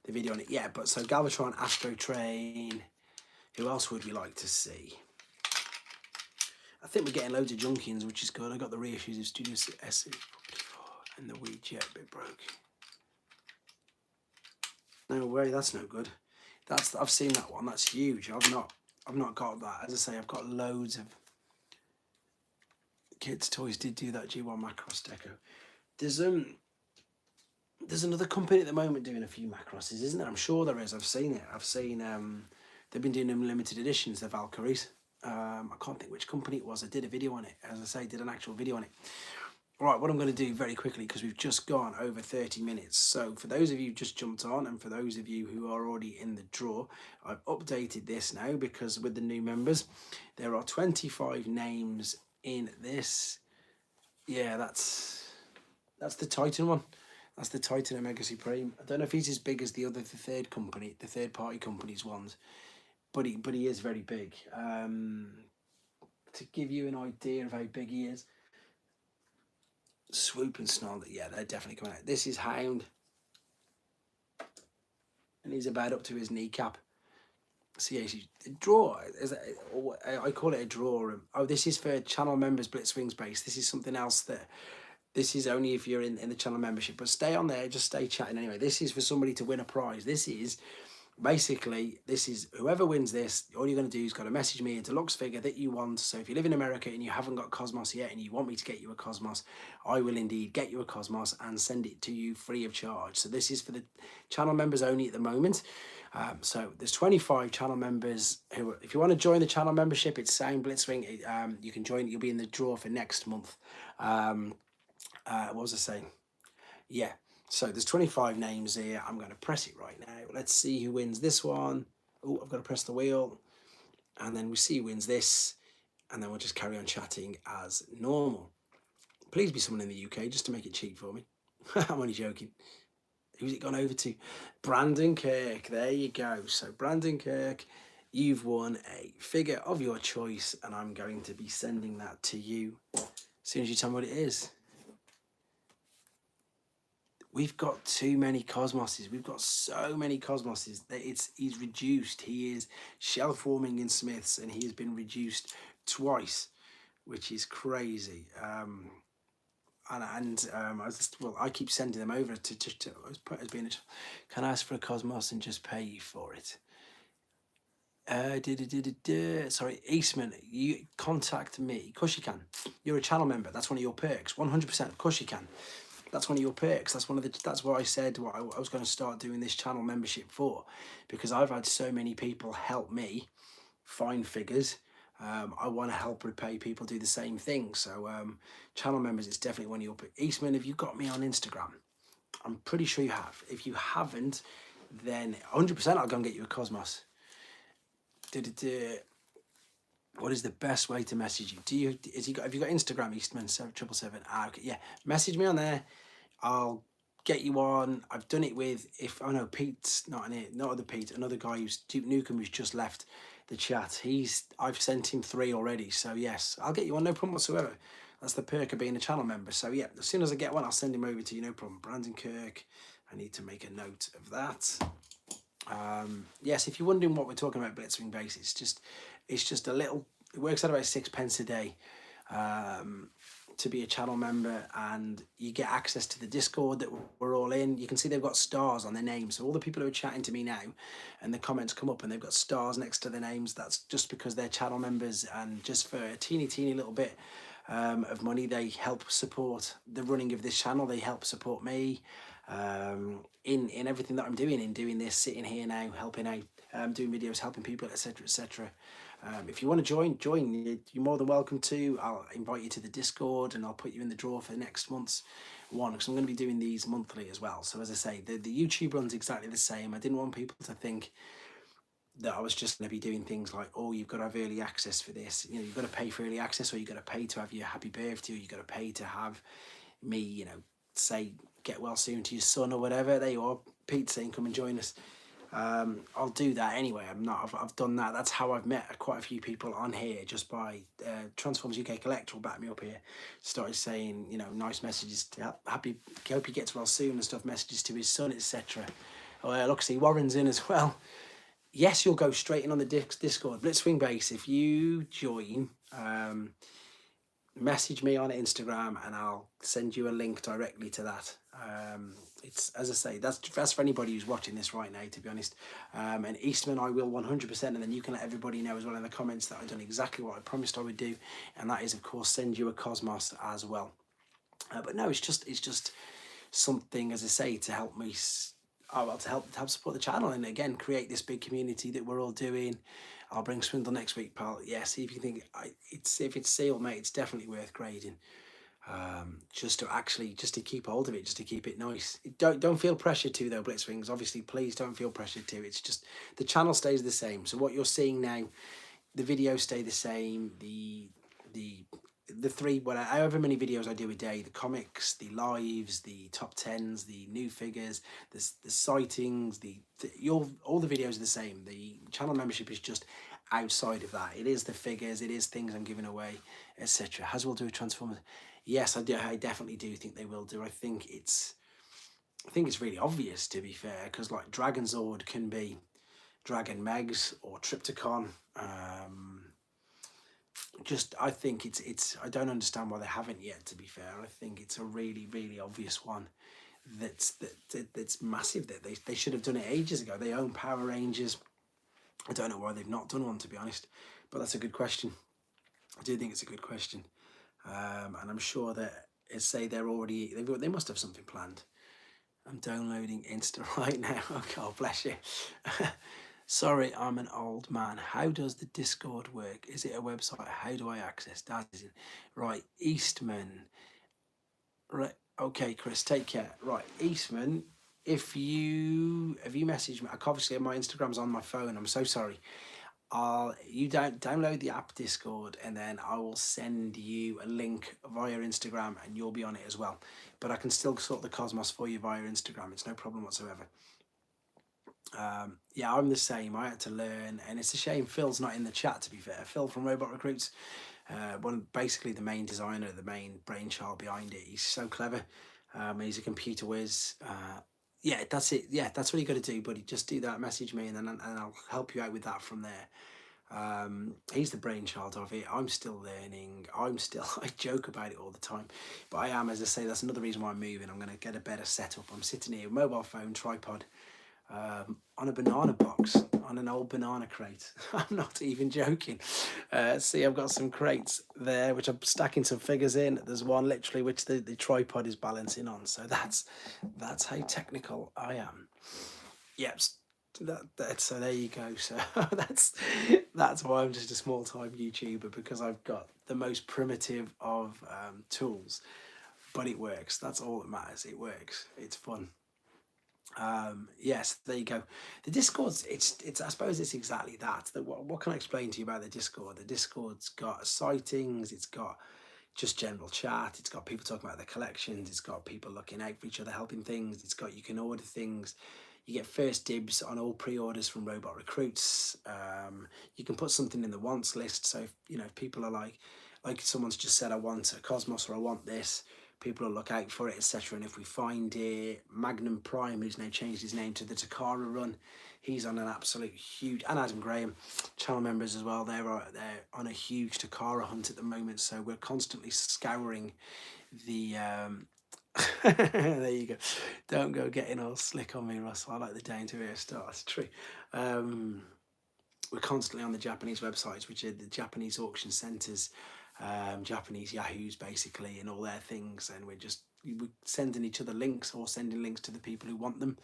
video on it. Yeah, but so Galvatron, Astro Train. Who else would we like to see? I think we're getting loads of Junkians, which is good. I got the reissues of Studio S and the Wii Jet bit broke. No way, that's no good. I've seen that one. That's huge. I've not got that. As I say, I've got loads of kids' toys. Did do that G1 Macross deco. There's another company at the moment doing a few Macrosses, isn't there? I'm sure there is. I've seen it. I've seen they've been doing them limited editions, the Valkyries. I can't think which company it was. I did a video on it. As I say, did an actual video on it. Right, what I'm going to do very quickly, because we've just gone over 30 minutes. So for those of you who just jumped on, and for those of you who are already in the draw, I've updated this now, because with the new members, there are 25 names in this. Yeah, that's the Titan one. That's the Titan Omega Supreme. I don't know if he's as big as the third party company's ones, but he is very big. To give you an idea of how big he is, Swoop and Snarl, yeah, they're definitely coming out. This is Hound, and he's about up to his kneecap. So yeah, draw. I call it a draw. Oh, this is for channel members, Blitzwings base. This is something else that... This is only if you're in the channel membership, but stay on there, just stay chatting anyway. This is for somebody to win a prize. This is whoever wins this, all you're going to do is got to message me a deluxe figure that you want. So if you live in America and you haven't got Cosmos yet and you want me to get you a Cosmos, I will indeed get you a Cosmos and send it to you free of charge. So this is for the channel members only at the moment. So there's 25 channel members who, if you want to join the channel membership, it's Sound Blitzwing. You can join. You'll be in the draw for next month. What was I saying? Yeah, so there's 25 names here. I'm going to press it right now. Let's see who wins this one. Oh, I've got to press the wheel. And then we see who wins this. And then we'll just carry on chatting as normal. Please be someone in the UK just to make it cheap for me. I'm only joking. Who's it gone over to? Brandon Kirk. There you go. So Brandon Kirk, you've won a figure of your choice. And I'm going to be sending that to you as soon as you tell me what it is. We've got too many cosmoses. We've got so many cosmoses that he's reduced. He is shelf warming in Smiths, and he has been reduced twice, which is crazy. I was just, well, I keep sending them over to I was put as being can I ask for a cosmos and just pay you for it? Sorry, Eastman, you contact me. Of course you can. You're a channel member. That's one of your perks. 100%. Of course you can. That's one of your perks. That's what I said. What I was going to start doing this channel membership for, because I've had so many people help me find figures. I want to help repay people do the same thing. So channel members, it's definitely one of your perks. Eastman, have you got me on Instagram? I'm pretty sure you have. If you haven't, then 100% I'll go and get you a Cosmos. What is the best way to message you? Have you got Instagram, Eastman 777? Okay, yeah. Message me on there. I'll get you on. I've done it with Pete's not in it, not other Pete, another guy who's Duke Nukem who's just left the chat. I've sent him 3 already. So yes, I'll get you on, no problem whatsoever. That's the perk of being a channel member. So yeah, as soon as I get one, I'll send him over to you, no problem. Brandon Kirk. I need to make a note of that. Yes, if you're wondering what we're talking about, Blitzwing base, it's just a little. It works out about 6 pence a day to be a channel member, and you get access to the Discord that we're all in. You can see they've got stars on their names. So all the people who are chatting to me now, and the comments come up, and they've got stars next to their names. That's just because they're channel members, and just for a teeny little bit of money, they help support the running of this channel. They help support me. In everything that I'm doing, in doing this, sitting here now, helping out, doing videos, helping people, etc., etc. If you want to join, you're more than welcome to. I'll invite you to the Discord, and I'll put you in the draw for next month's one, because I'm going to be doing these monthly as well. So as I say, the YouTube runs exactly the same. I didn't want people to think that I was just going to be doing things like, oh, you've got to have early access for this. You know, you've got to pay for early access, or you've got to pay to have your happy birthday, or you've got to pay to have me, say get well soon to your son or whatever. There you are, Pete saying come and join us. I'll do that anyway. I've done that. That's how I've met quite a few people on here, just by Transforms UK Collector will back me up here. Started saying, nice messages to hope he gets well soon and stuff, messages to his son, etc. Oh, look, see, Warren's in as well. Yes, you'll go straight in on the Discord. Blitzwing Base, if you join, message me on Instagram and I'll send you a link directly to that. It's, as I say, that's for anybody who's watching this right now, to be honest. And Eastman, I will 100%, and then you can let everybody know as well in the comments that I've done exactly what I promised I would do, and that is, of course, send you a Cosmos as well. But no, it's just something, as I say, to help me. To help support the channel, and again create this big community that we're all doing. I'll bring Swindle next week, pal. Yeah, see if you think if it's sealed, mate, it's definitely worth grading. Just to keep hold of it, just to keep it nice. Don't feel pressure to though, Blitzwings. Obviously, please don't feel pressure to. It's just the channel stays the same. So what you're seeing now, the videos stay the same. The 3, however many videos I do a day, the comics, the lives, the top 10s, the new figures, the sightings, all the videos are the same. The channel membership is just outside of that. It is the figures, it is things I'm giving away, etc. Haswell do a Transformers? Yes, I do. I definitely do think they will do. I think it's really obvious, to be fair, because like Dragon Zord can be Dragon Megs or Triptychon. I think it's I don't understand why they haven't yet, to be fair. I think it's a really obvious one that's massive, that they should have done it ages ago. They own Power Rangers. I don't know why they've not done one, to be honest, but that's a good question. I do think it's a good question. And I'm sure that they must have something planned. I'm downloading Insta right now. Oh God bless you. Sorry, I'm an old man. How does the Discord work? Is it a website? How do I access that? Right, Eastman. Right, okay, Chris, take care. Right, Eastman, if you message me, obviously my Instagram's on my phone. I'm so sorry. You download the app Discord, and then I will send you a link via Instagram, and you'll be on it as well. But I can still sort the Cosmos for you via Instagram. It's no problem whatsoever. Yeah, I'm the same. I had to learn, and it's a shame Phil's not in the chat, to be fair. Phil from Robot Recruits, basically the main designer, the main brainchild behind it. He's so clever. He's a computer whiz. Yeah, that's it. Yeah, that's what you got to do, buddy. Just do that. Message me, and then I'll help you out with that from there. He's the brainchild of it. I'm still learning. I joke about it all the time, but I am, as I say, that's another reason why I'm moving. I'm going to get a better setup. I'm sitting here, mobile phone, tripod, on a banana box, on an old banana crate. I'm not even joking. See, I've got some crates there, which I'm stacking some figures in. There's one literally which the tripod is balancing on. So that's how technical I am. Yep. So there you go. So that's why I'm just a small time YouTuber, because I've got the most primitive of tools, but it works. That's all that matters. It works. It's fun. Yes, there you go. The Discord's it's I suppose it's exactly that. What can I explain to you about the Discord? The Discord's got sightings. It's got just general chat. It's got people talking about their collections. It's got people looking out for each other, helping things. It's got, you can order things. You get first dibs on all pre-orders from robot recruits. You can put something in the wants list. So if people are like someone's just said, I want a Cosmos, or I want this, people will look out for it, etc. And if we find it, Magnum Prime, who's now changed his name to the Takara Run, he's on an absolute huge, and Adam Graham, channel members as well, they're on a huge Takara hunt at the moment. So we're constantly scouring the there you go. Don't go getting all slick on me, Russell. I like the down to earth start. It's true. We're constantly on the Japanese websites, which are the Japanese auction centres, Japanese Yahoos basically, and all their things, and we're sending each other links, or sending links to the people who want them.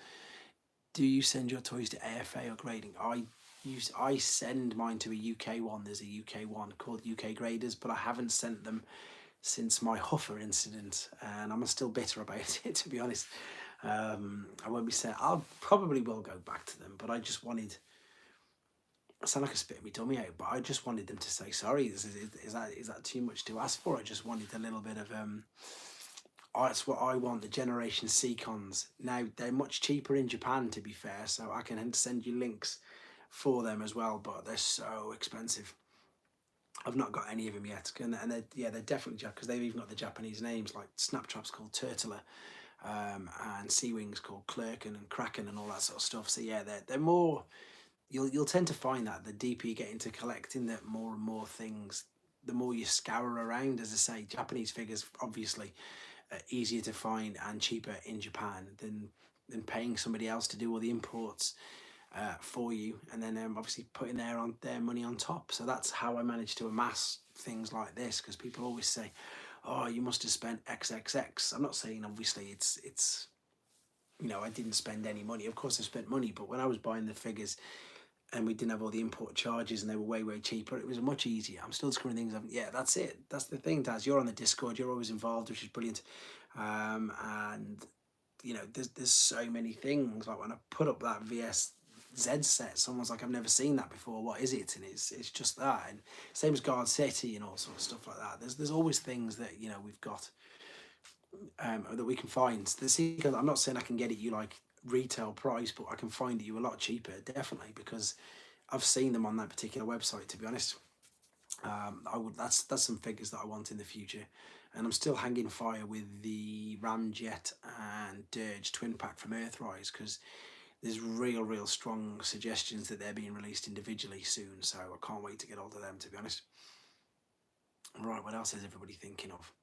Do you send your toys to AFA or grading? I send mine to a UK one. There's a UK one called UK Graders, but I haven't sent them since my Huffer incident, and I'm still bitter about it, to be honest. I won't be saying, I'll probably will go back to them, but I just wanted, I sound like a spit me dummy out, but I just wanted them to say sorry. Is that too much to ask for? I just wanted a little bit of that's what I want, the Generation C cons. Now they're much cheaper in Japan, to be fair, so I can send you links for them as well, but they're so expensive. I've not got any of them yet, and they're definitely, because they've even got the Japanese names, like Snaptrap's called Turtler, and Sea Wings called Clerken and Kraken and all that sort of stuff. So yeah, they're more. You'll tend to find that the deeper you get into collecting, that more and more things, the more you scour around. As I say, Japanese figures obviously easier to find and cheaper in Japan than paying somebody else to do all the imports for you, and then obviously putting their money on top. So that's how I managed to amass things like this, because people always say, oh, you must have spent XXX. I'm not saying obviously it's I didn't spend any money. Of course I spent money, but when I was buying the figures and we didn't have all the import charges and they were way cheaper, it was much easier. I'm still discovering things. Yeah, that's it. That's the thing, Daz. You're on the Discord, you're always involved, which is brilliant. And there's so many things. Like when I put up that VS Z set, someone's like, I've never seen that before, what is it? And it's just that. And same as Guard City and all sorts of stuff like that. There's always things that we've got that we can find. I'm not saying I can get it you like retail price, but I can find it you a lot cheaper, definitely, because I've seen them on that particular website, to be honest. That's some figures that I want in the future, and I'm still hanging fire with the Ramjet and Dirge twin pack from Earthrise, because there's real strong suggestions that they're being released individually soon, so I can't wait to get hold of them, to be honest. Right, what else is everybody thinking of?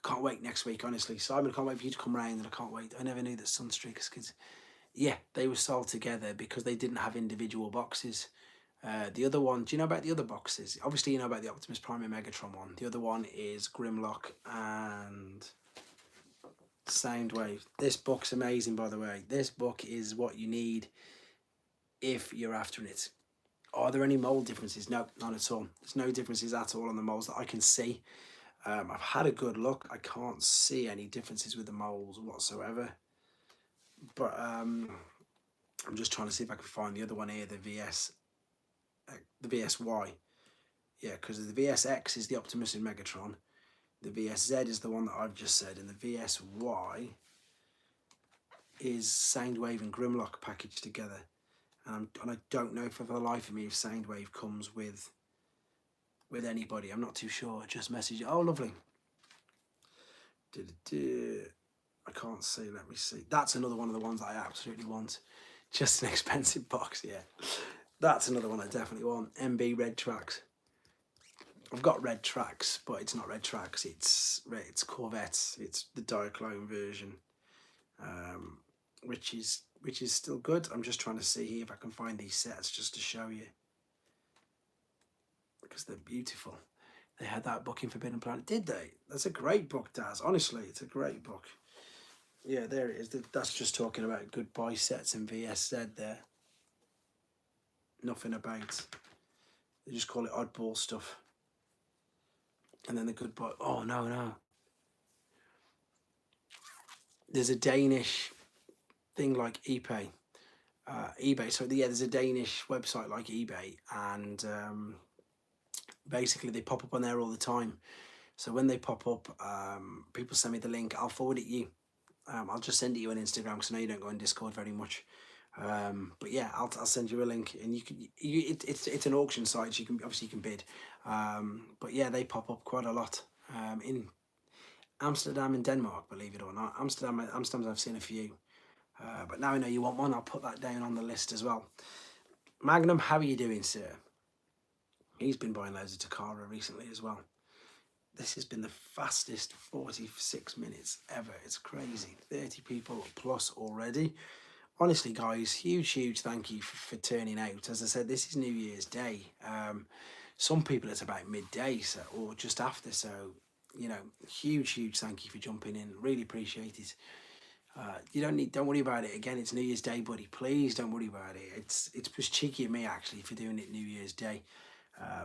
Can't wait next week, honestly. Simon, I can't wait for you to come round, and I can't wait. I never knew that Sunstreakers kids, yeah, they were sold together because they didn't have individual boxes. The other one, do you know about the other boxes? Obviously, you know about the Optimus Prime and Megatron one. The other one is Grimlock and Soundwave. This book's amazing, by the way. This book is what you need if you're after it. Are there any mold differences? No, none at all. There's no differences at all on the molds that I can see. I've had a good look. I can't see any differences with the molds whatsoever. But I'm just trying to see if I can find the other one here, the VSY. Yeah, because the VSX is the Optimus and Megatron. The VSZ is the one that I've just said, and the VSY is Soundwave and Grimlock packaged together. And I don't know for the life of me if Soundwave comes with anybody. I'm not too sure. Just message. Oh, lovely. I can't see. Let me see. That's another one of the ones I absolutely want. Just an expensive box, yeah. That's another one I definitely want. MB Red Tracks. I've got Red Tracks, but it's not Red Tracks. It's Corvettes. It's the Diaclone version, which is still good. I'm just trying to see here if I can find these sets just to show you, because they're beautiful. They had that book in Forbidden Planet, did they? That's a great book, Daz. Honestly, it's a great book. Yeah, there it is. That's just talking about goodbye sets and VSZ there. Nothing about. They just call it oddball stuff. And then the goodbye. Oh, no. There's a Danish thing like eBay. eBay. So, yeah, there's a Danish website like eBay. And basically, they pop up on there all the time. So when they pop up, people send me the link. I'll forward it you. I'll just send it you on Instagram because I know you don't go on Discord very much. But yeah, I'll send you a link, and you can. It's an auction site, so you can bid. But yeah, they pop up quite a lot in Amsterdam and Denmark, believe it or not. Amsterdam I've seen a few. But now I know you want one. I'll put that down on the list as well. Magnum, how are you doing, sir? He's been buying loads of Takara recently as well. This has been the fastest 46 minutes ever. It's crazy. 30 people plus already. Honestly, guys, huge thank you for turning out. As I said, this is New Year's Day. Some people it's about midday, so, or just after. So, you know, huge thank you for jumping in. Really appreciate it. You don't worry about it. Again, it's New Year's Day, buddy. Please don't worry about it. It's just cheeky of me actually for doing it New Year's Day.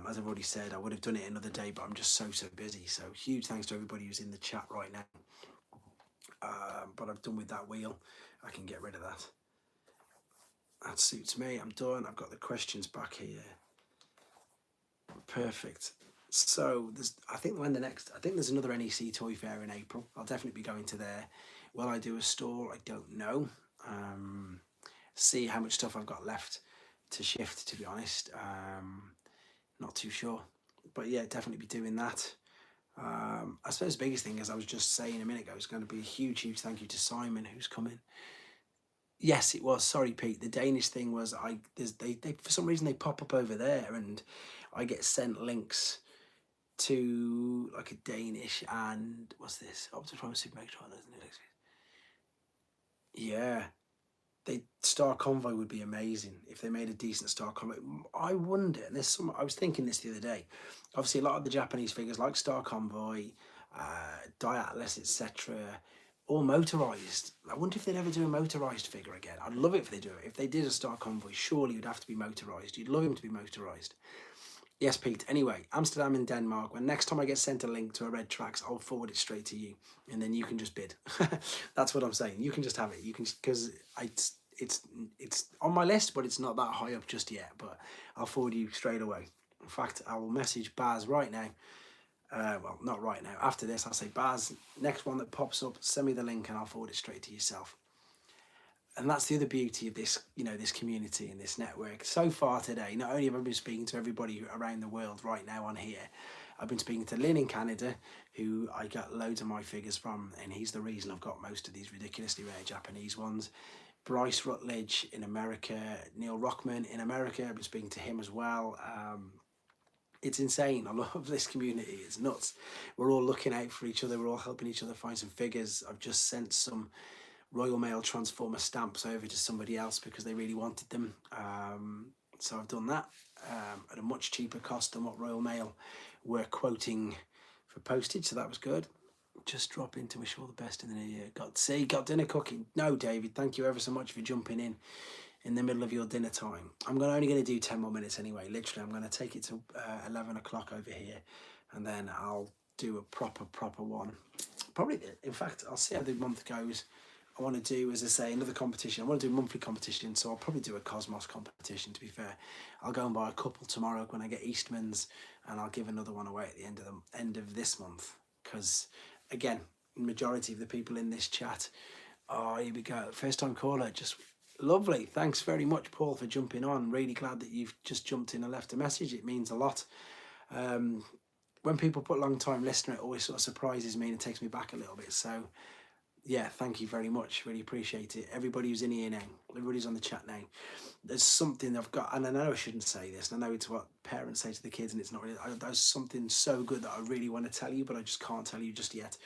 As I've already said, I would have done it another day, but I'm just so busy. So huge thanks to everybody who's in the chat right now. But I've done with that wheel. I can get rid of that. That suits me. I'm done. I've got the questions back here. Perfect. So I think there's another NEC Toy Fair in April. I'll definitely be going to there. Will I do a stall? I don't know. See how much stuff I've got left to shift, to be honest. Not too sure. But yeah, definitely be doing that. I suppose the biggest thing, as I was just saying a minute ago, is going to be a huge thank you to Simon who's coming. Yes, it was. Sorry, Pete. The Danish thing was they for some reason they pop up over there, and I get sent links to like a Danish and what's this? Optimus Prime Super Megatron. Yeah, Star Convoy would be amazing if they made a decent Star Convoy. I wonder. And I was thinking this the other day. Obviously, a lot of the Japanese figures like Star Convoy, Diatlas, etc., all motorized. I wonder if they'd ever do a motorized figure again. I'd love it if they do it. If they did a Star Convoy, surely you'd have to be motorized. You'd love him to be motorized. Yes, Pete. Anyway, Amsterdam and Denmark. When next time I get sent a link to a Red Tracks, I'll forward it straight to you, and then you can just bid. That's what I'm saying. You can just have it. You can, because it's on my list, but it's not that high up just yet. But I'll forward you straight away. In fact, I will message Baz right now. Well, not right now. After this, I'll say, Baz, next one that pops up, send me the link and I'll forward it straight to yourself. And that's the other beauty of this, this community and this network. So far today, not only have I been speaking to everybody around the world right now on here, I've been speaking to Lynn in Canada, who I got loads of my figures from, and he's the reason I've got most of these ridiculously rare Japanese ones. Bryce Rutledge in America, Neil Rockman in America, I've been speaking to him as well. It's insane. I love this community. It's nuts. We're all looking out for each other. We're all helping each other find some figures. I've just sent some Royal Mail Transformer stamps over to somebody else because they really wanted them. So I've done that at a much cheaper cost than what Royal Mail were quoting for postage. So that was good. Just drop in to wish you all the best in the new year. Got dinner cooking. No, David, thank you ever so much for jumping in the middle of your dinner time. I'm only going to do 10 more minutes anyway. Literally, I'm going to take it to 11 o'clock over here, and then I'll do a proper one. Probably, in fact, I'll see how the month goes. I want to do, as I say, another competition. I want to do a monthly competition, so I'll probably do a Cosmos competition, to be fair. I'll go and buy a couple tomorrow when I get Eastman's, and I'll give another one away at the end of this month. Because, again, the majority of the people in this chat, here we go, first time caller, just lovely. Thanks very much, Paul, for jumping on. Really glad that you've just jumped in and left a message. It means a lot. When people put long time listener, it always sort of surprises me and it takes me back a little bit. So Yeah, thank you very much. Really appreciate it. Everybody who's in here now, everybody's on the chat now. There's something I've got, and I know I shouldn't say this, and I know it's what parents say to the kids, and it's not really. There's something so good that I really want to tell you, but I just can't tell you just yet.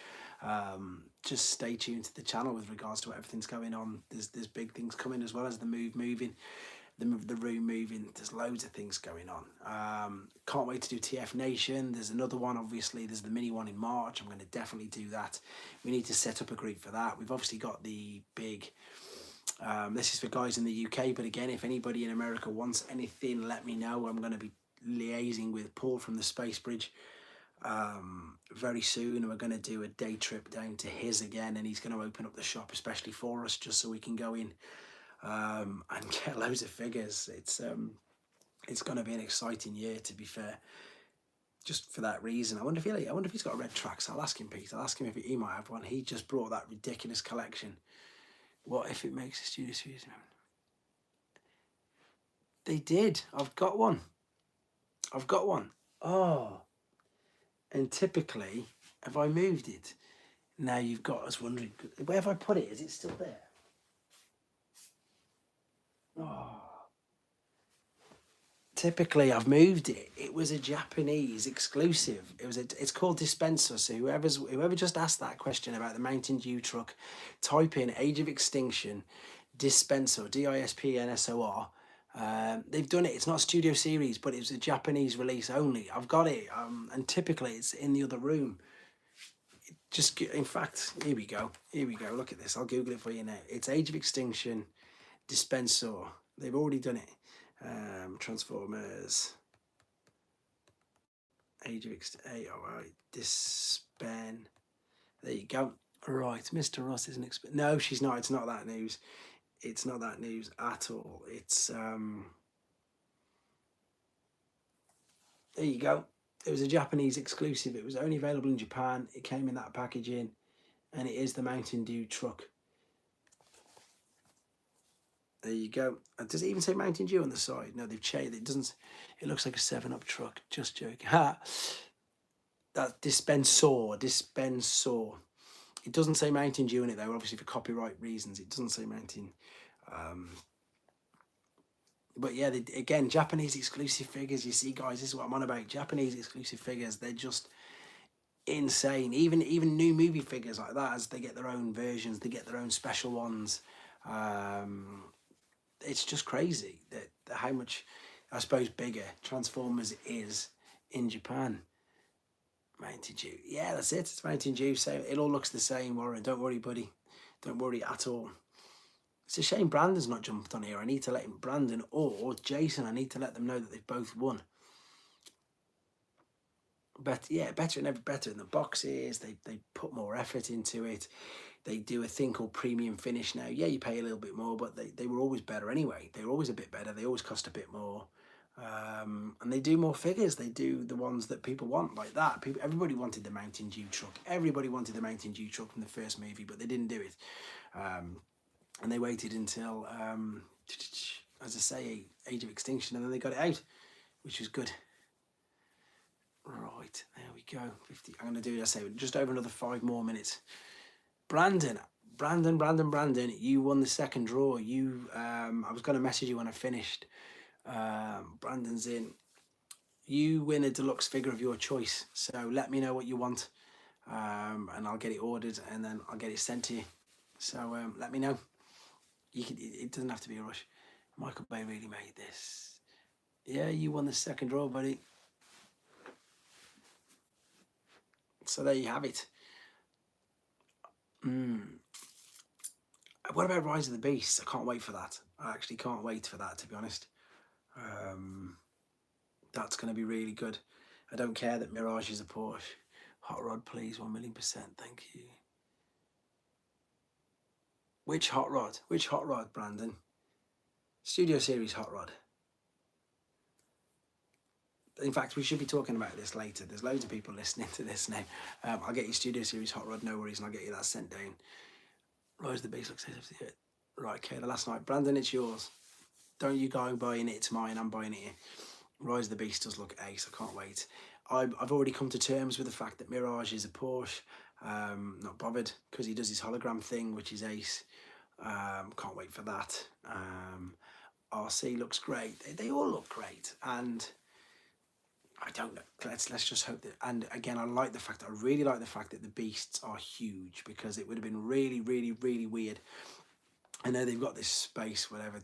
Just stay tuned to the channel with regards to what everything's going on. There's big things coming as well as the moving, the room moving. There's loads of things going on. Can't wait to do TF Nation. There's another one, obviously. There's the mini one in March. I'm going to definitely do that. We need to set up a group for that. We've obviously got the big. This is for guys in the UK, but again, if anybody in America wants anything, let me know. I'm going to be liaising with Paul from the Space Bridge very soon, and we're going to do a day trip down to his again, and he's going to open up the shop especially for us, just so we can go in and get loads of figures. It's going to be an exciting year, to be fair. Just for that reason, I wonder if he's got a red Trax. I'll ask him, Pete. I'll ask him if he might have one. He just brought that ridiculous collection. What if it makes a studio series? They did. I've got one. Oh, and typically, have I moved it? Now you've got us wondering, where have I put it? Is it still there? Oh. Typically, I've moved it. It was a Japanese exclusive. It's called Dispenser. So whoever just asked that question about the Mountain Dew truck, type in Age of Extinction, Dispensor, DISPNSOR. They've done it. It's not a studio series, but it was a Japanese release only. I've got it, and typically it's in the other room. In fact, here we go. Look at this. I'll Google it for you now. It's Age of Extinction, Dispensor. They've already done it. Transformers, Age of Extinction. Alright, Dispen. There you go. Right, Mr. Ross isn't. No, she's not. It's not that news. It's not that news at all. It's there you go. It was a Japanese exclusive. It was only available in Japan. It came in that packaging, and it is the Mountain Dew truck. There you go. Does it even say Mountain Dew on the side? No, they've changed. It doesn't. It looks like a 7-Up truck. Just joking. Ha! That Dispensor. It doesn't say Mountain Dew in it though, obviously for copyright reasons. It doesn't say Mountain. But yeah, again, Japanese exclusive figures. You see, guys, this is what I'm on about. Japanese exclusive figures. They're just insane. Even new movie figures like that, as they get their own versions, they get their own special ones. It's just crazy that how much, I suppose, bigger Transformers is in Japan. Mountain Dew. Yeah, that's it. It's Mountain Dew. So it all looks the same, Warren. Don't worry, buddy. Don't worry at all. It's a shame Brandon's not jumped on here. I need to let him, Brandon or Jason, I need to let them know that they've both won. But yeah, better in the boxes. They put more effort into it. They do a thing called premium finish now. Yeah, you pay a little bit more, but they were always better anyway. They were always a bit better. They always cost a bit more. And they do more figures. They do the ones that people want, like that. Everybody wanted the Mountain Dew truck. Everybody wanted the Mountain Dew truck from the first movie, but they didn't do it. And they waited until, as I say, Age of Extinction, and then they got it out, which was good. Right, there we go. 50. I'm going to do, I say, just over another 5 more minutes. Brandon, you won the second draw. I was going to message you when I finished. Brandon's in. You win a deluxe figure of your choice. So let me know what you want, and I'll get it ordered, and then I'll get it sent to you. So let me know. It doesn't have to be a rush. Michael Bay really made this. Yeah, you won the second draw, buddy. So there you have it. What about Rise of the Beasts? I can't wait for that. I actually can't wait for that, to be honest. That's going to be really good. I don't care that Mirage is a Porsche. Hot Rod, please, 1,000,000%. Thank you. Which Hot Rod? Which Hot Rod, Brandon? Studio Series Hot Rod. In fact, we should be talking about this later. There's loads of people listening to this now. I'll get you Studio Series Hot Rod, no worries, and I'll get you that sent down. Rise the Beast looks safe. Right, okay, the last night. Brandon, it's yours. Don't you go buying it, it's mine, I'm buying it here. Rise of the Beast does look ace, I can't wait. I've already come to terms with the fact that Mirage is a Porsche. Not bothered, because he does his hologram thing, which is ace. Can't wait for that. RC looks great. They all look great, and I don't know. Let's just hope that. And again, I really like the fact that the beasts are huge, because it would have been really, really, really weird. I know they've got this space, whatever,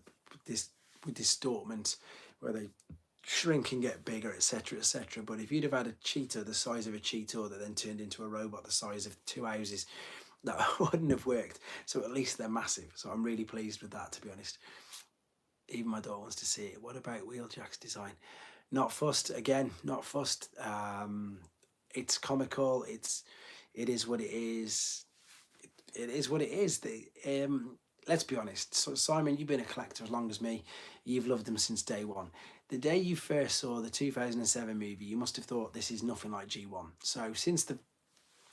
this with distortment, where they shrink and get bigger, etc., etc. But if you'd have had a cheetah the size of a cheetah that then turned into a robot the size of 2 houses, that wouldn't have worked. So at least they're massive. So I'm really pleased with that, to be honest. Even my daughter wants to see it. What about Wheeljack's design? Not fussed. Again, not fussed. It's comical. It is what it is. It is what it is. Let's be honest. So Simon, you've been a collector as long as me. You've loved them since day one. The day you first saw the 2007 movie, you must have thought this is nothing like G1. So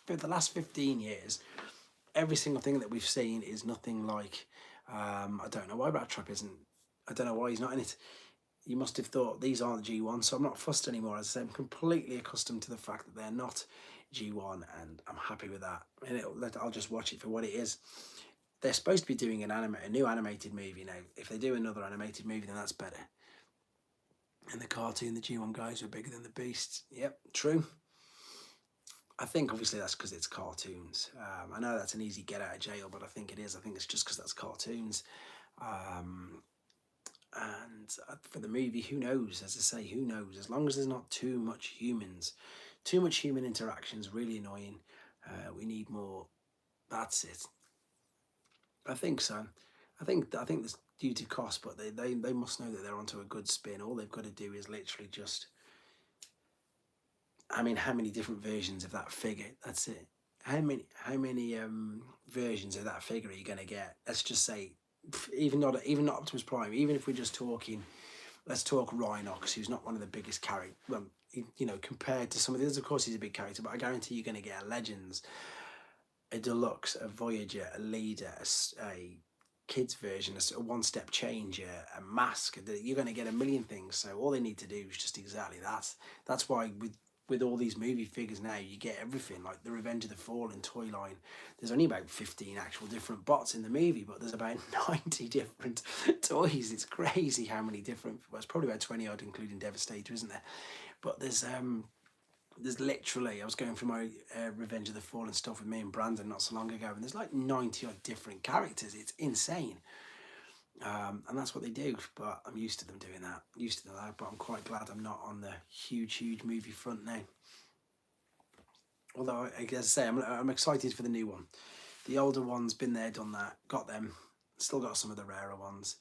for the last 15 years, every single thing that we've seen is nothing like. I don't know why Rat Trap isn't. I don't know why he's not in it. You must have thought these aren't G1, so I'm not fussed anymore. As I say, I'm completely accustomed to the fact that they're not G1, and I'm happy with that. And I'll just watch it for what it is. They're supposed to be doing a new animated movie now. If they do another animated movie, then that's better. And the cartoon, the G1 guys were bigger than the beasts. Yep, true. I think obviously that's because it's cartoons. I know that's an easy get out of jail, but I think it is. I think it's just because that's cartoons. And for the movie, who knows? As I say, who knows? As long as there's not too much human interaction is really annoying. We need more. That's it. I think so. I think it's due to cost, but they must know that they're onto a good spin. All they've got to do is literally just. I mean, how many different versions of that figure? That's it. How many versions of that figure are you going to get? Let's just say. Even not Optimus Prime. Even if we're just talking, let's talk Rhinox, who's not one of the biggest characters. Well, compared to some of the others, of course he's a big character, but I guarantee you're going to get a Legends, a Deluxe, a Voyager, a Leader, a kids version, a one-step changer, a mask. You're going to get a million things. So all they need to do is just exactly that. That's why with all these movie figures now, you get everything, like the Revenge of the Fallen toy line. There's only about 15 actual different bots in the movie, but there's about 90 different toys. It's crazy how many different, well, it's probably about 20 odd, including Devastator, isn't there? But there's literally, I was going through my Revenge of the Fallen stuff with me and Brandon not so long ago, and there's like 90 odd different characters. It's insane. And that's what they do, but I'm used to them doing that. But I'm quite glad I'm not on the huge movie front now. Although, as I say, I'm excited for the new one. The older one's been there, done that, got them. Still got some of the rarer ones.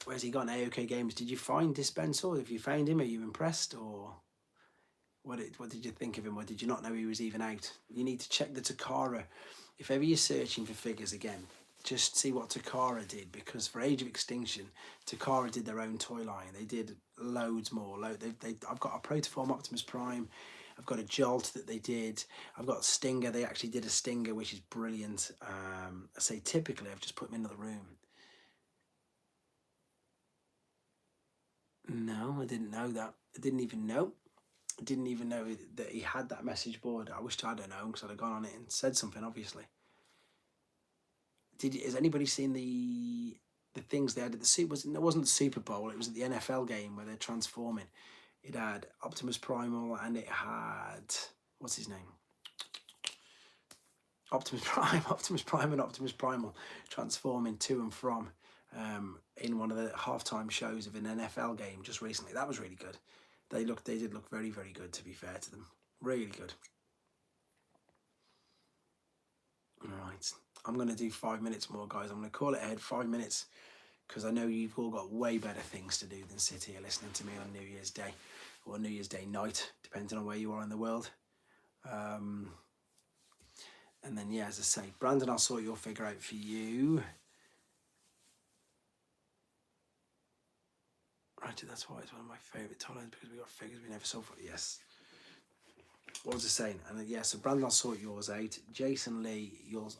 Where's he gone? AOK Games. Did you find Dispenser? If you found him, are you impressed, or what did you think of him, or did you not know he was even out? You need to check the Takara. If ever you're searching for figures again, just see what Takara did, because for Age of Extinction, Takara did their own toy line. They did loads more. I've got a Protoform Optimus Prime. I've got a Jolt that they did. I've got Stinger. They actually did a Stinger, which is brilliant. I say typically, I've just put him in another room. No, I didn't know that. I didn't even know that he had that message board. I wished I'd have known, because I'd have gone on it and said something, obviously. Has anybody seen the things they had at the Super? It wasn't the Super Bowl. It was at the NFL game where they're transforming. It had Optimus Primal, and it had, what's his name? Optimus Prime and Optimus Primal transforming to and from in one of the halftime shows of an NFL game just recently. That was really good. They did look very, very good, to be fair to them. Really good. All right. I'm going to do 5 minutes more, guys. I'm going to call it ahead 5 minutes, because I know you've all got way better things to do than sit here listening to me on New Year's Day, or New Year's Day night, depending on where you are in the world. And then, yeah, as I say, Brandon, I'll sort your figure out for you. Right, that's why it's one of my favourite toys, because we got figures we never saw for. Yes. What was I saying? And yeah, so Brandon, I'll sort yours out. Jason Lee,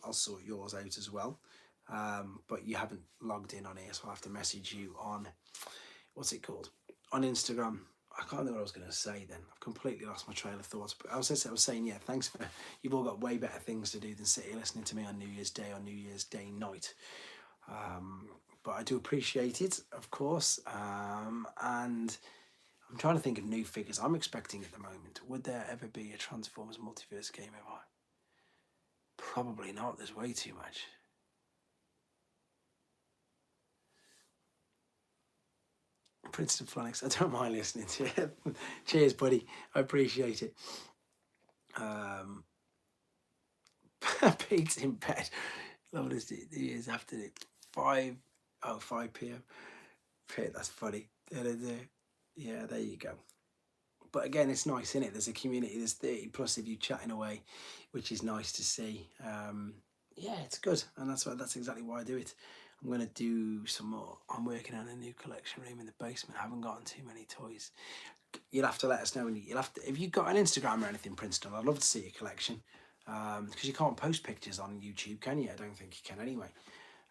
I'll sort yours out as well. But you haven't logged in on here, so I'll have to message you on, what's it called? On Instagram. I can't know what I was going to say then. I've completely lost my trail of thoughts. But I was saying, yeah, thanks for, you've all got way better things to do than sit here listening to me on New Year's Day or New Year's Day night. But I do appreciate it, of course. And I'm trying to think of new figures I'm expecting at the moment. Would there ever be a Transformers Multiverse game ever? Probably not. There's way too much. Princeton Flannix, I don't mind listening to it. Cheers, buddy. I appreciate it. Pete's in bed. Lovely to see New Year's afternoon. 5 p.m. Pete, that's funny. Yeah, there you go. But again, it's nice, isn't it? There's a community. There's 30 plus of you chatting away, which is nice to see. Yeah, it's good, and that's exactly why I do it. I'm gonna do some more. I'm working on a new collection room in the basement. I haven't gotten too many toys. You'll have to let us know. You'll have to, if you've got an Instagram or anything, Princeton. I'd love to see your collection, because you can't post pictures on YouTube, can you? I don't think you can anyway.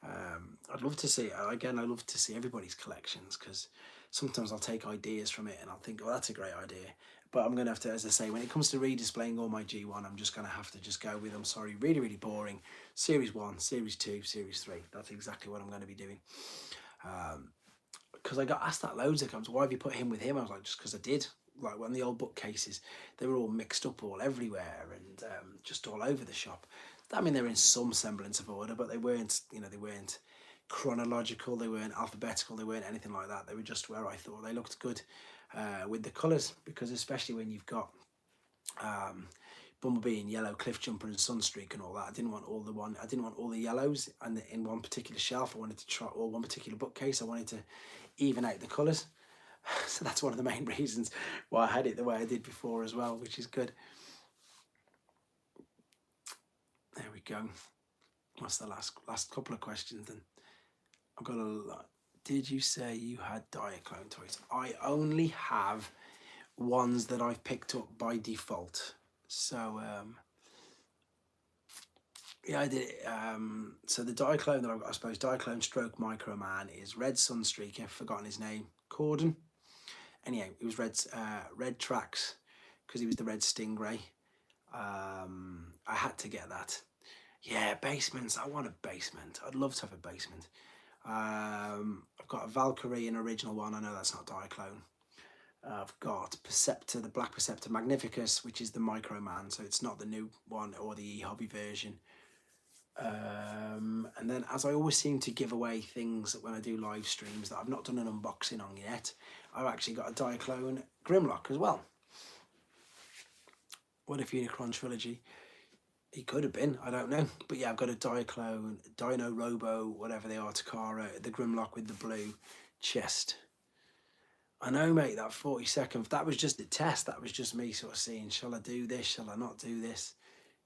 I'd love to see, again, I love to see everybody's collections, because sometimes I'll take ideas from it and I'll think, oh, that's a great idea. But I'm going to have to, as I say, when it comes to redisplaying all my G1, I'm just going to have to just go with, I'm sorry, really, really boring. Series 1, Series 2, Series 3. That's exactly what I'm going to be doing. Because I got asked that loads of times, why have you put him with him? I was like, just because I did. Like, when the old bookcases, they were all mixed up all everywhere and just all over the shop. I mean, they were in some semblance of order, but they weren't, they weren't chronological, they weren't alphabetical, they weren't anything like that. They were just where I thought they looked good with the colours, because especially when you've got Bumblebee in yellow, Cliffjumper and Sunstreak and all that, I didn't want all the yellows and in one particular shelf. I wanted to try, or one particular bookcase, I wanted to even out the colours. So that's one of the main reasons why I had it the way I did before as well, which is good. There we go. What's the last couple of questions then? I've got a lot. Did you say you had Diaclone toys? I only have ones that I've picked up by default. So yeah, I did it. So the Diaclone that I've got, I suppose, Diaclone stroke Micro Man is Red Sunstreak. I've forgotten his name. Corden. Anyway, it was red tracks because he was the red Stingray. I had to get that. Yeah, basements. I want a basement. I'd love to have a basement. I've got a Valkyrie, an original one. I know that's not Diaclone. I've got Perceptor, the Black Perceptor Magnificus, which is the Micro Man, so it's not the new one or the e-hobby version. And then, as I always seem to give away things when I do live streams that I've not done an unboxing on yet, I've actually got a Diaclone Grimlock as well. What if Unicron Trilogy? He could have been, I don't know. But yeah, I've got a Diaclone, Dino Robo, whatever they are, Takara, the Grimlock with the blue chest. I know, mate, that 40-second, that was just a test. That was just me sort of seeing, shall I do this? Shall I not do this?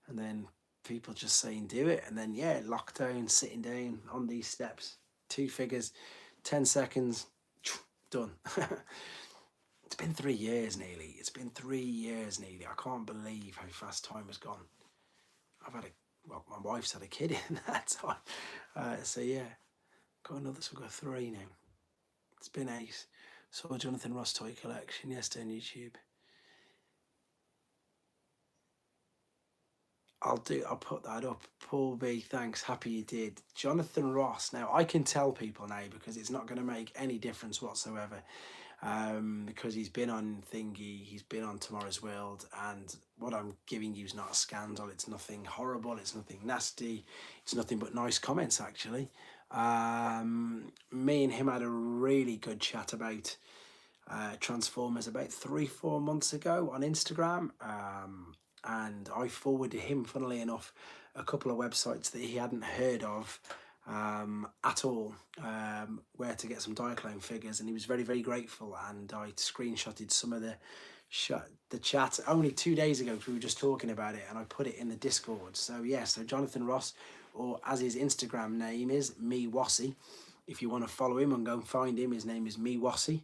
And then people just saying, do it. And then, yeah, lockdown, sitting down on these steps, 2 figures, 10 seconds, done. It's been 3 years nearly. It's been 3 years nearly. I can't believe how fast time has gone. I've had my wife's had a kid in that time. So yeah, got another, so we've got 3 now. It's been ace. Saw a Jonathan Ross toy collection yesterday on YouTube. I'll put that up. Paul B, thanks. Happy you did. Jonathan Ross. Now, I can tell people now because it's not going to make any difference whatsoever. Because he's been on Thingy, he's been on Tomorrow's World, and what I'm giving you is not a scandal. It's nothing horrible. It's nothing nasty. It's nothing but nice comments, actually. Me and him had a really good chat about Transformers about 3-4 months ago on Instagram. And I forwarded him, funnily enough, a couple of websites that he hadn't heard of at all, where to get some Diaclone figures, and he was very, very grateful. And I screenshotted some of the chat only 2 days ago, because we were just talking about it, and I put it in the Discord. So yeah, so Jonathan Ross, or as his Instagram name is, Me Wassy. If you want to follow him and go and find him, his name is Me Wassy.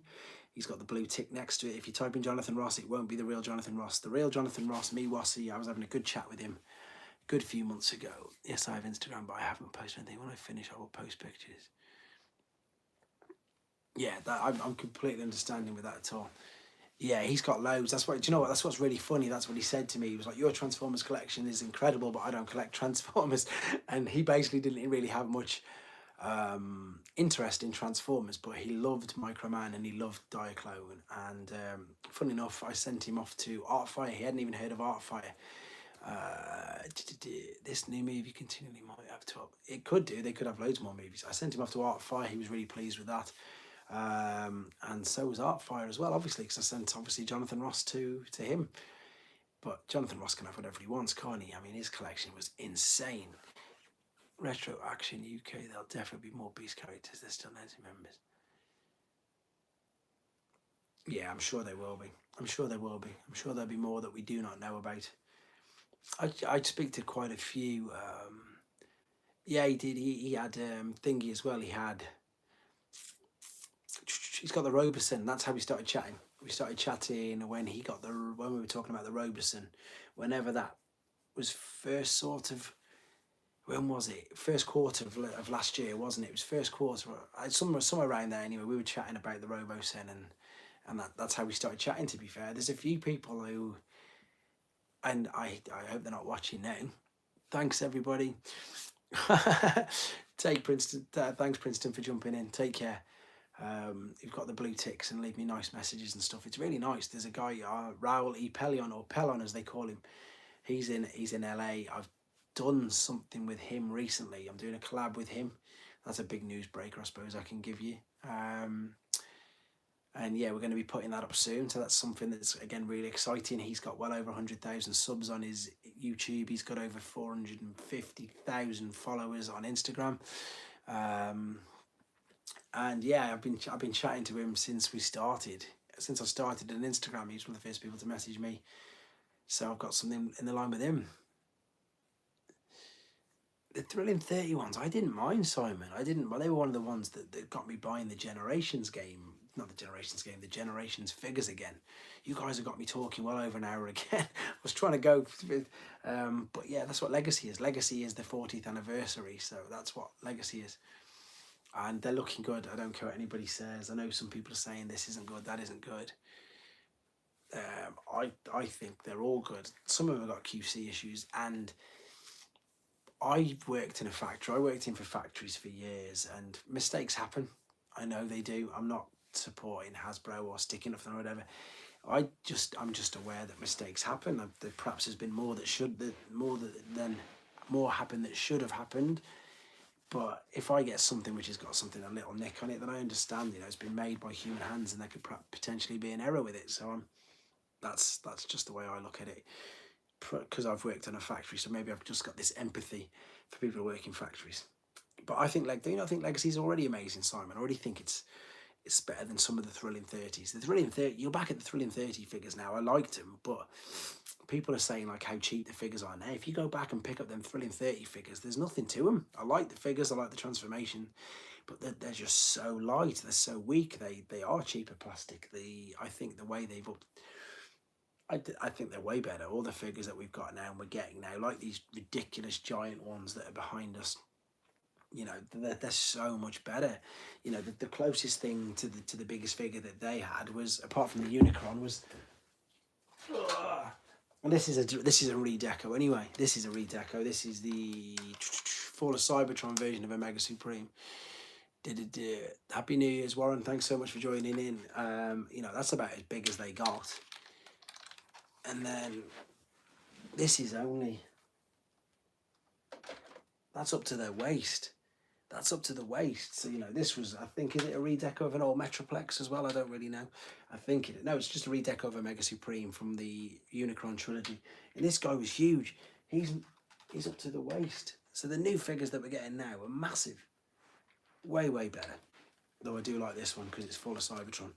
He's got the blue tick next to it. If you type in Jonathan Ross, it won't be the real Jonathan Ross. The real Jonathan Ross, Me Wassy. I was having a good chat with him a good few months ago. Yes, I have Instagram, but I haven't posted anything. When I finish, I will post pictures. Yeah, I'm completely understanding with that at all. Yeah, he's got loads. That's what, do you know what? That's what's really funny. That's what he said to me. He was like, "Your Transformers collection is incredible, but I don't collect Transformers." And he basically didn't really have much interest in Transformers, but he loved Microman and he loved Diaclone. And funny enough, I sent him off to Artfire. He hadn't even heard of Artfire. This new movie continually might have to. It could do. They could have loads more movies. I sent him off to Artfire. He was really pleased with that. And so was Artfire as well, obviously, because I sent obviously Jonathan Ross to him. But Jonathan Ross can have whatever he wants, can't he? I mean, his collection was insane. Retro Action UK, there'll definitely be more Beast characters. There's still 90 members. Yeah, I'm sure they will be. I'm sure there will be. I'm sure there'll be more that we do not know about. I'd speak to quite a few. Yeah, he did. He had thingy as well. He's got the Roberson. That's how we started chatting. We started chatting when when we were talking about the Roberson. Whenever that was first sort of, when was it? First quarter of last year, wasn't it? It was first quarter, somewhere around there. Anyway, we were chatting about the Robosen, and that's how we started chatting. To be fair, there's a few people who, and I hope they're not watching now. Thanks everybody. Take Princeton. Thanks Princeton for jumping in. Take care. You've got the blue ticks and leave me nice messages and stuff. It's really nice. There's a guy, Raul E. Pelion, or Pelon as they call him. He's in LA. I've done something with him recently. I'm doing a collab with him. That's a big news breaker, I suppose I can give you. And yeah, we're going to be putting that up soon. So that's something that's, again, really exciting. He's got well over 100,000 subs on his YouTube. He's got over 450,000 followers on Instagram. And yeah, I've been chatting to him since I started on Instagram. He's one of the first people to message me. So I've got something in the line with him. The Thrilling 30 ones, I didn't mind, Simon. Well, they were one of the ones that got me buying the Generations game. Not the Generations game, the Generations figures again. You guys have got me talking well over an hour again. I was trying to go with, but yeah, that's what Legacy is. Legacy is the 40th anniversary, so that's what Legacy is. And they're looking good. I don't care what anybody says. I know some people are saying this isn't good, that isn't good. I think they're all good. Some of them have got QC issues, and I've worked in a factory. I worked in for factories for years, and mistakes happen. I know they do. I'm not supporting Hasbro or sticking up for them or whatever. I'm just aware that mistakes happen. There perhaps has been more happened that should have happened. But if I get something which has got a little nick on it, then I understand. It's been made by human hands, and there could potentially be an error with it. So that's just the way I look at it. Because I've worked in a factory, so maybe I've just got this empathy for people who work in factories. But I think, do you not think Legacy is already amazing, Simon? I already think it's better than some of the Thrilling 30s. The Thrilling 30, you're back at the Thrilling 30 figures now. I liked them, but people are saying like how cheap the figures are now. If you go back and pick up them Thrilling 30 figures, there's nothing to them. I like the figures, I like the transformation, but they're just so light, they're so weak. They are cheaper plastic. I think the way they've upped, I think they're way better. All the figures that we've got now and we're getting now, like these ridiculous giant ones that are behind us, they're so much better. The closest thing to the biggest figure that they had was, apart from the Unicron, was, and this is a redeco anyway. This is a redeco. This is the Fall of Cybertron version of Omega Supreme. Happy New Year's, Warren. Thanks so much for joining in. That's about as big as they got. And then this is that's up to their waist. That's up to the waist. So, this was, I think, is it a redeco of an old Metroplex as well? I don't really know. It's just a redeco of Omega Supreme from the Unicron trilogy. And this guy was huge. He's up to the waist. So the new figures that we're getting now are massive. Way, way better. Though I do like this one because it's full of Cybertron.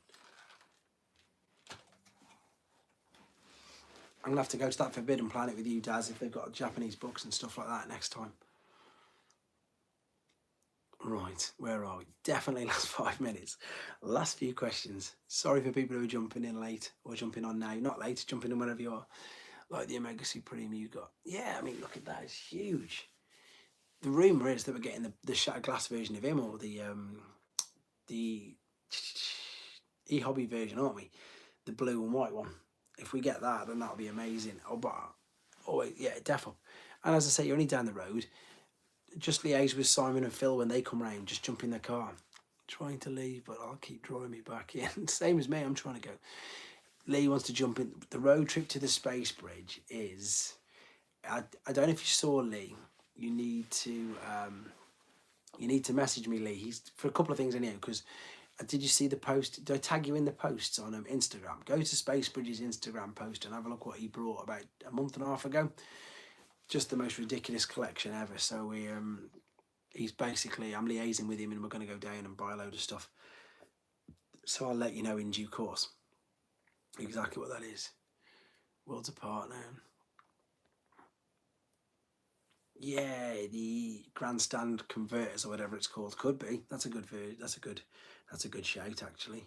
I'm going to have to go to that Forbidden Planet with you, Daz, if they've got Japanese books and stuff like that next time. Right, where are we? Definitely last 5 minutes. Last few questions. Sorry for people who are jumping in late or jumping on now. Not late, jumping in whenever you are. Like the Omega Supreme you got. Yeah, I mean, look at that. It's huge. The rumour is that we're getting the shattered glass version of him, or the e-hobby version, aren't we? the blue and white one. If we get that, then that'll be amazing. Yeah, definitely. And as I say, you're only down the road. Just liaise with Simon and Phil when they come round. Just jump in the car. Trying to leave, but I'll keep drawing me back in. Same as me, I'm trying to go. Lee wants to jump in. The road trip to the space bridge is... I don't know if you saw Lee. You need to message me, Lee. He's for a couple of things anyhow, because did you see the post? Did I tag you in the posts on Instagram? Go to Spacebridge's Instagram post and have a look what he brought about a month and a half ago. Just the most ridiculous collection ever. So he's basically, I'm liaising with him and we're going to go down and buy a load of stuff. So I'll let you know in due course exactly what that is. Worlds apart now. Yeah, the grandstand converters or whatever it's called could be. That's a good shout actually.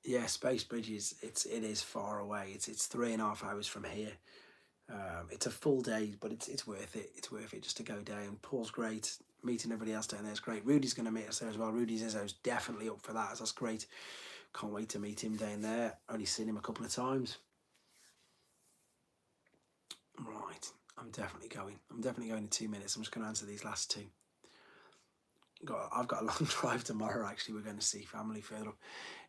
Yeah, Space Bridge it is far away. It's 3.5 hours from here. It's a full day, but it's worth it. It's worth it just to go down. Paul's great. Meeting everybody else down there is great. Rudy's going to meet us there as well. Rudy Zizzo's definitely up for that. So that's great. Can't wait to meet him down there. Only seen him a couple of times. Right, I'm definitely going. I'm definitely going in 2 minutes. I'm just going to answer these last two. I've got a long drive tomorrow, actually. We're going to see family further up.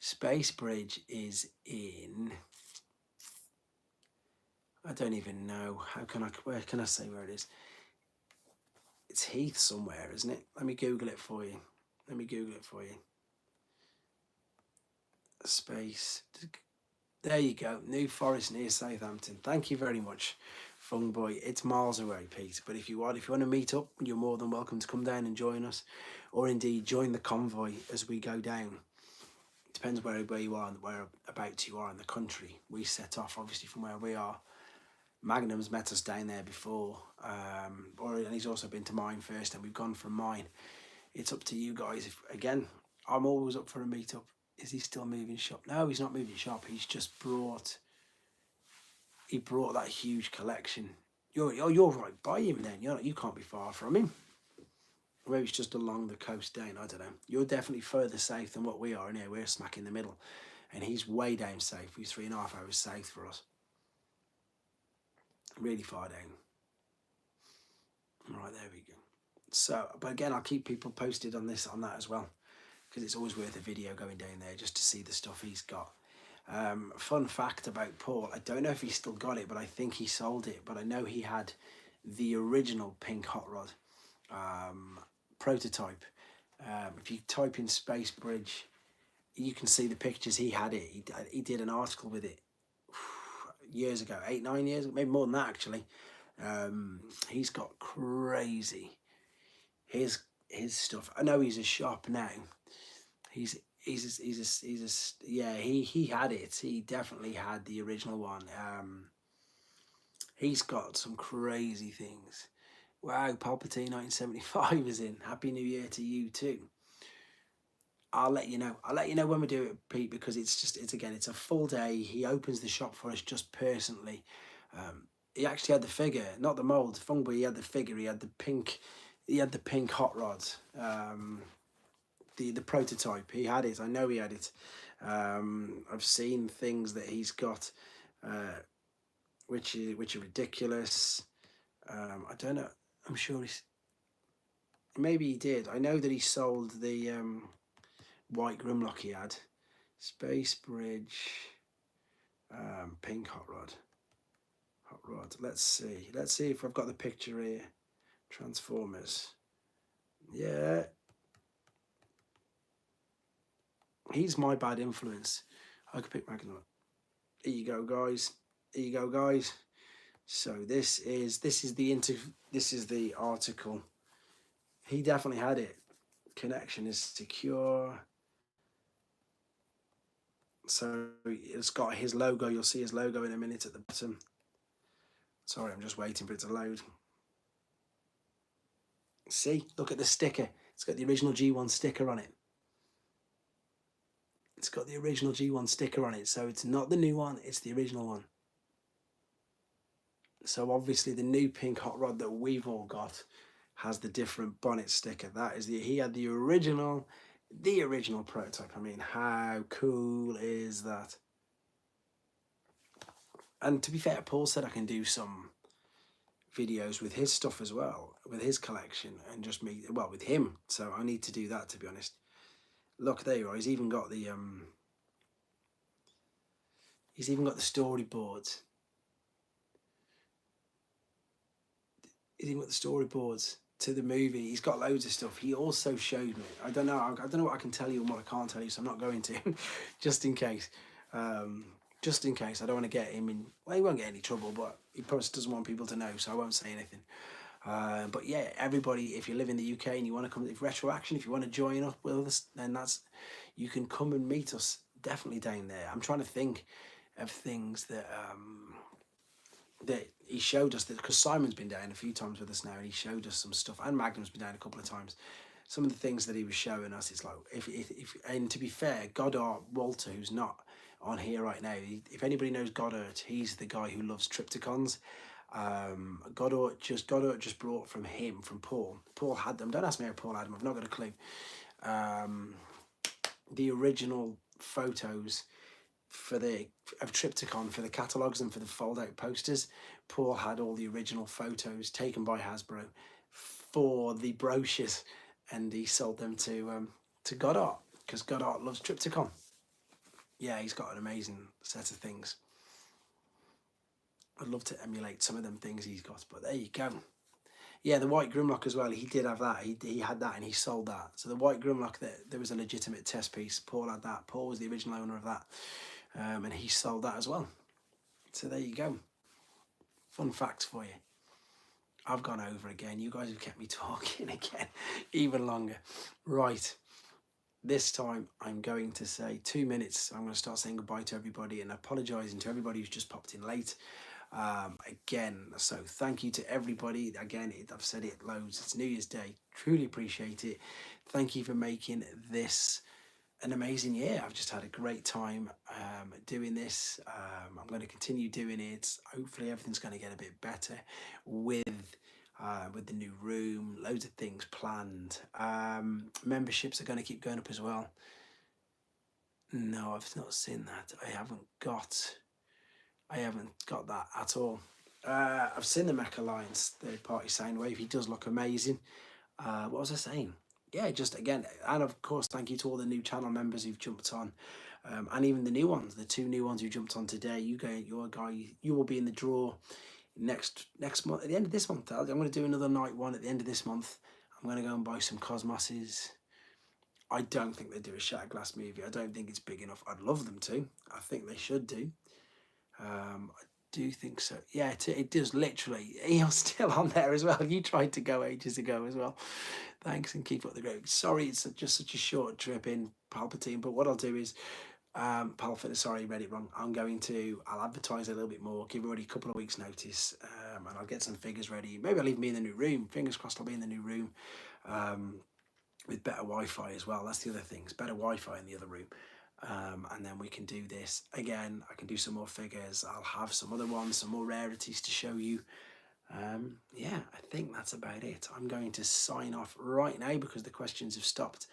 Space Bridge is in... I don't even know. Where can I say where it is? It's Heath somewhere, isn't it? Let me Google it for you. Space. There you go. New Forest near Southampton. Thank you very much, Fung Boy. It's miles away, Pete. But if you want to meet up, you're more than welcome to come down and join us, or indeed join the convoy as we go down. It depends where you are and whereabouts you are in the country. We set off obviously from where we are. Magnum's met us down there before, and he's also been to mine first, and we've gone from mine. It's up to you guys. Again, I'm always up for a meet up. Is he still moving shop? No, he's not moving shop. He's just brought that huge collection. You're right by him then. You can't be far from him. Or maybe it's just along the coast down. I don't know. You're definitely further south than what we are. And we're smack in the middle, and he's way down south. He's 3.5 hours south for us. Really far down. Right, there we go. So, but again, I'll keep people posted on that as well, because it's always worth a video going down there just to see the stuff he's got. Fun fact about Paul, I don't know if he still got it, but I think he sold it. But I know he had the original pink hot rod prototype. If you type in Space Bridge, you can see the pictures. He had it. He did an article with it years ago, 8-9 years, maybe more than that actually. He's got crazy his stuff. I know he's a shop now. He had it. He definitely had the original one. He's got some crazy things. Wow, Palpatine 1975 is in. Happy New Year to you too. I'll let you know. I'll let you know when we do it, Pete, because it's a full day. He opens the shop for us just personally. He actually had the figure, not the mold. Fungby, he had the figure. He had the pink hot rod. The prototype. He had it. I know he had it. I've seen things that he's got, which are ridiculous. I don't know. I'm sure maybe he did. I know that he sold the white Grimlock he had. Space Bridge, pink hot rod. Let's see if I've got the picture here. Transformers. Yeah. He's my bad influence. I could pick Magnum up. Here you go, guys. So this is the article. He definitely had it. Connection is secure. So it's got his logo. You'll see his logo in a minute at the bottom. Sorry, I'm just waiting for it to load. See, look at the sticker. It's got the original G1 sticker on it. It's got the original G1 sticker on it. So it's not the new one, it's the original one. So obviously the new pink hot rod that we've all got has the different bonnet sticker. He had the original The original prototype. I mean, how cool is that? And to be fair, Paul said I can do some videos with his stuff as well, with his collection, and just me, well, with him. So I need to do that, to be honest. Look, there you are. He's even got the storyboards. He's even got the storyboards to the movie. He's got loads of stuff. He also showed me. I don't know what I can tell you and what I can't tell you, so I'm not going to, just in case. Just in case. I don't want to get him in. Well, he won't get any trouble, but he probably doesn't want people to know, so I won't say anything. But yeah, everybody, if you live in the UK and you want to come, if Retro Action, if you want to join up with us, then you can come and meet us definitely down there. I'm trying to think of things that that he showed us, that because Simon's been down a few times with us now, and he showed us some stuff, and Magnum's been down a couple of times. Some of the things that he was showing us, it's like, if and to be fair, Goddard Walter, who's not on here right now, if anybody knows Goddard, he's the guy who loves Triptychons. Goddard just brought from Paul. Paul had them. Don't ask me how Paul had them. I've not got a clue. The original photos of Triptychon for the catalogues and for the fold-out posters. Paul had all the original photos taken by Hasbro for the brochures, and he sold them to Goddard, because Goddard loves Triptychon. Yeah, he's got an amazing set of things. I'd love to emulate some of them things he's got, but there you go. Yeah, the white Grimlock as well. He did have that. He had that, and he sold that. So the white Grimlock, there was a legitimate test piece. Paul had that. Paul was the original owner of that, and he sold that as well. So there you go. Fun facts for you. I've gone over again. You guys have kept me talking again, even longer. Right. This time I'm going to say 2 minutes. I'm going to start saying goodbye to everybody and apologising to everybody who's just popped in late. Again, so thank you to everybody. Again, I've said it loads. It's New Year's Day. Truly appreciate it. Thank you for making this an amazing year. I've just had a great time doing this. I'm going to continue doing it. Hopefully everything's going to get a bit better with the new room. Loads of things planned. Memberships are going to keep going up as well. No, I've not seen that. I haven't got that at all. I've seen the Mech Alliance third party sound wave. He does look amazing. What was I saying? Yeah, just again, and of course, thank you to all the new channel members who've jumped on, and even the new ones, the 2 new ones who jumped on today. You will be in the draw next month, at the end of this month. I'm going to do another night one at the end of this month. I'm going to go and buy some Cosmoses. I don't think they do a Shattered Glass movie. I don't think it's big enough. I'd love them to. I think they should do. I do think so. Yeah, it does literally. You're still on there as well. You tried to go ages ago as well. Thanks, and keep up the great. Sorry, it's just such a short trip in Palpatine. But what I'll do is, Palfitness, sorry, I read it wrong. I'll advertise a little bit more, give everybody a couple of weeks' notice, and I'll get some figures ready. Maybe I'll even be in the new room. Fingers crossed I'll be in the new room with better Wi-Fi as well. That's the other thing. It's better Wi-Fi in the other room. And then we can do this again. I can do some more figures. I'll have some other ones, some more rarities to show you. Yeah, I think that's about it. I'm going to sign off right now because the questions have stopped.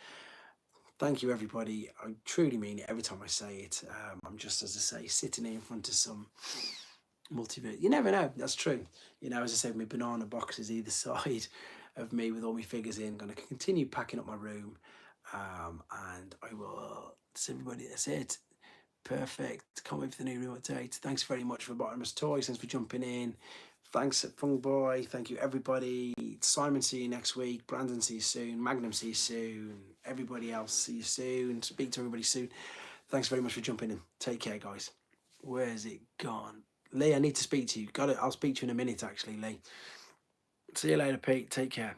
Thank you, everybody. I truly mean it every time I say it. I'm just, as I say, sitting here in front of some multiverse. You never know. That's true. You know, as I said, my banana boxes either side of me with all my figures in. I'm going to continue packing up my room. And I will. That's everybody. That's it. Perfect. Can't wait for the new room update. Thanks very much for Bottomless Toys. Thanks for jumping in. Thanks, Fung Boy. Thank you, everybody. Simon, see you next week. Brandon, see you soon. Magnum, see you soon. Everybody else, see you soon. Speak to everybody soon. Thanks very much for jumping in. Take care, guys. Where's it gone? Lee, I need to speak to you. Got it. I'll speak to you in a minute, actually, Lee. See you later, Pete. Take care.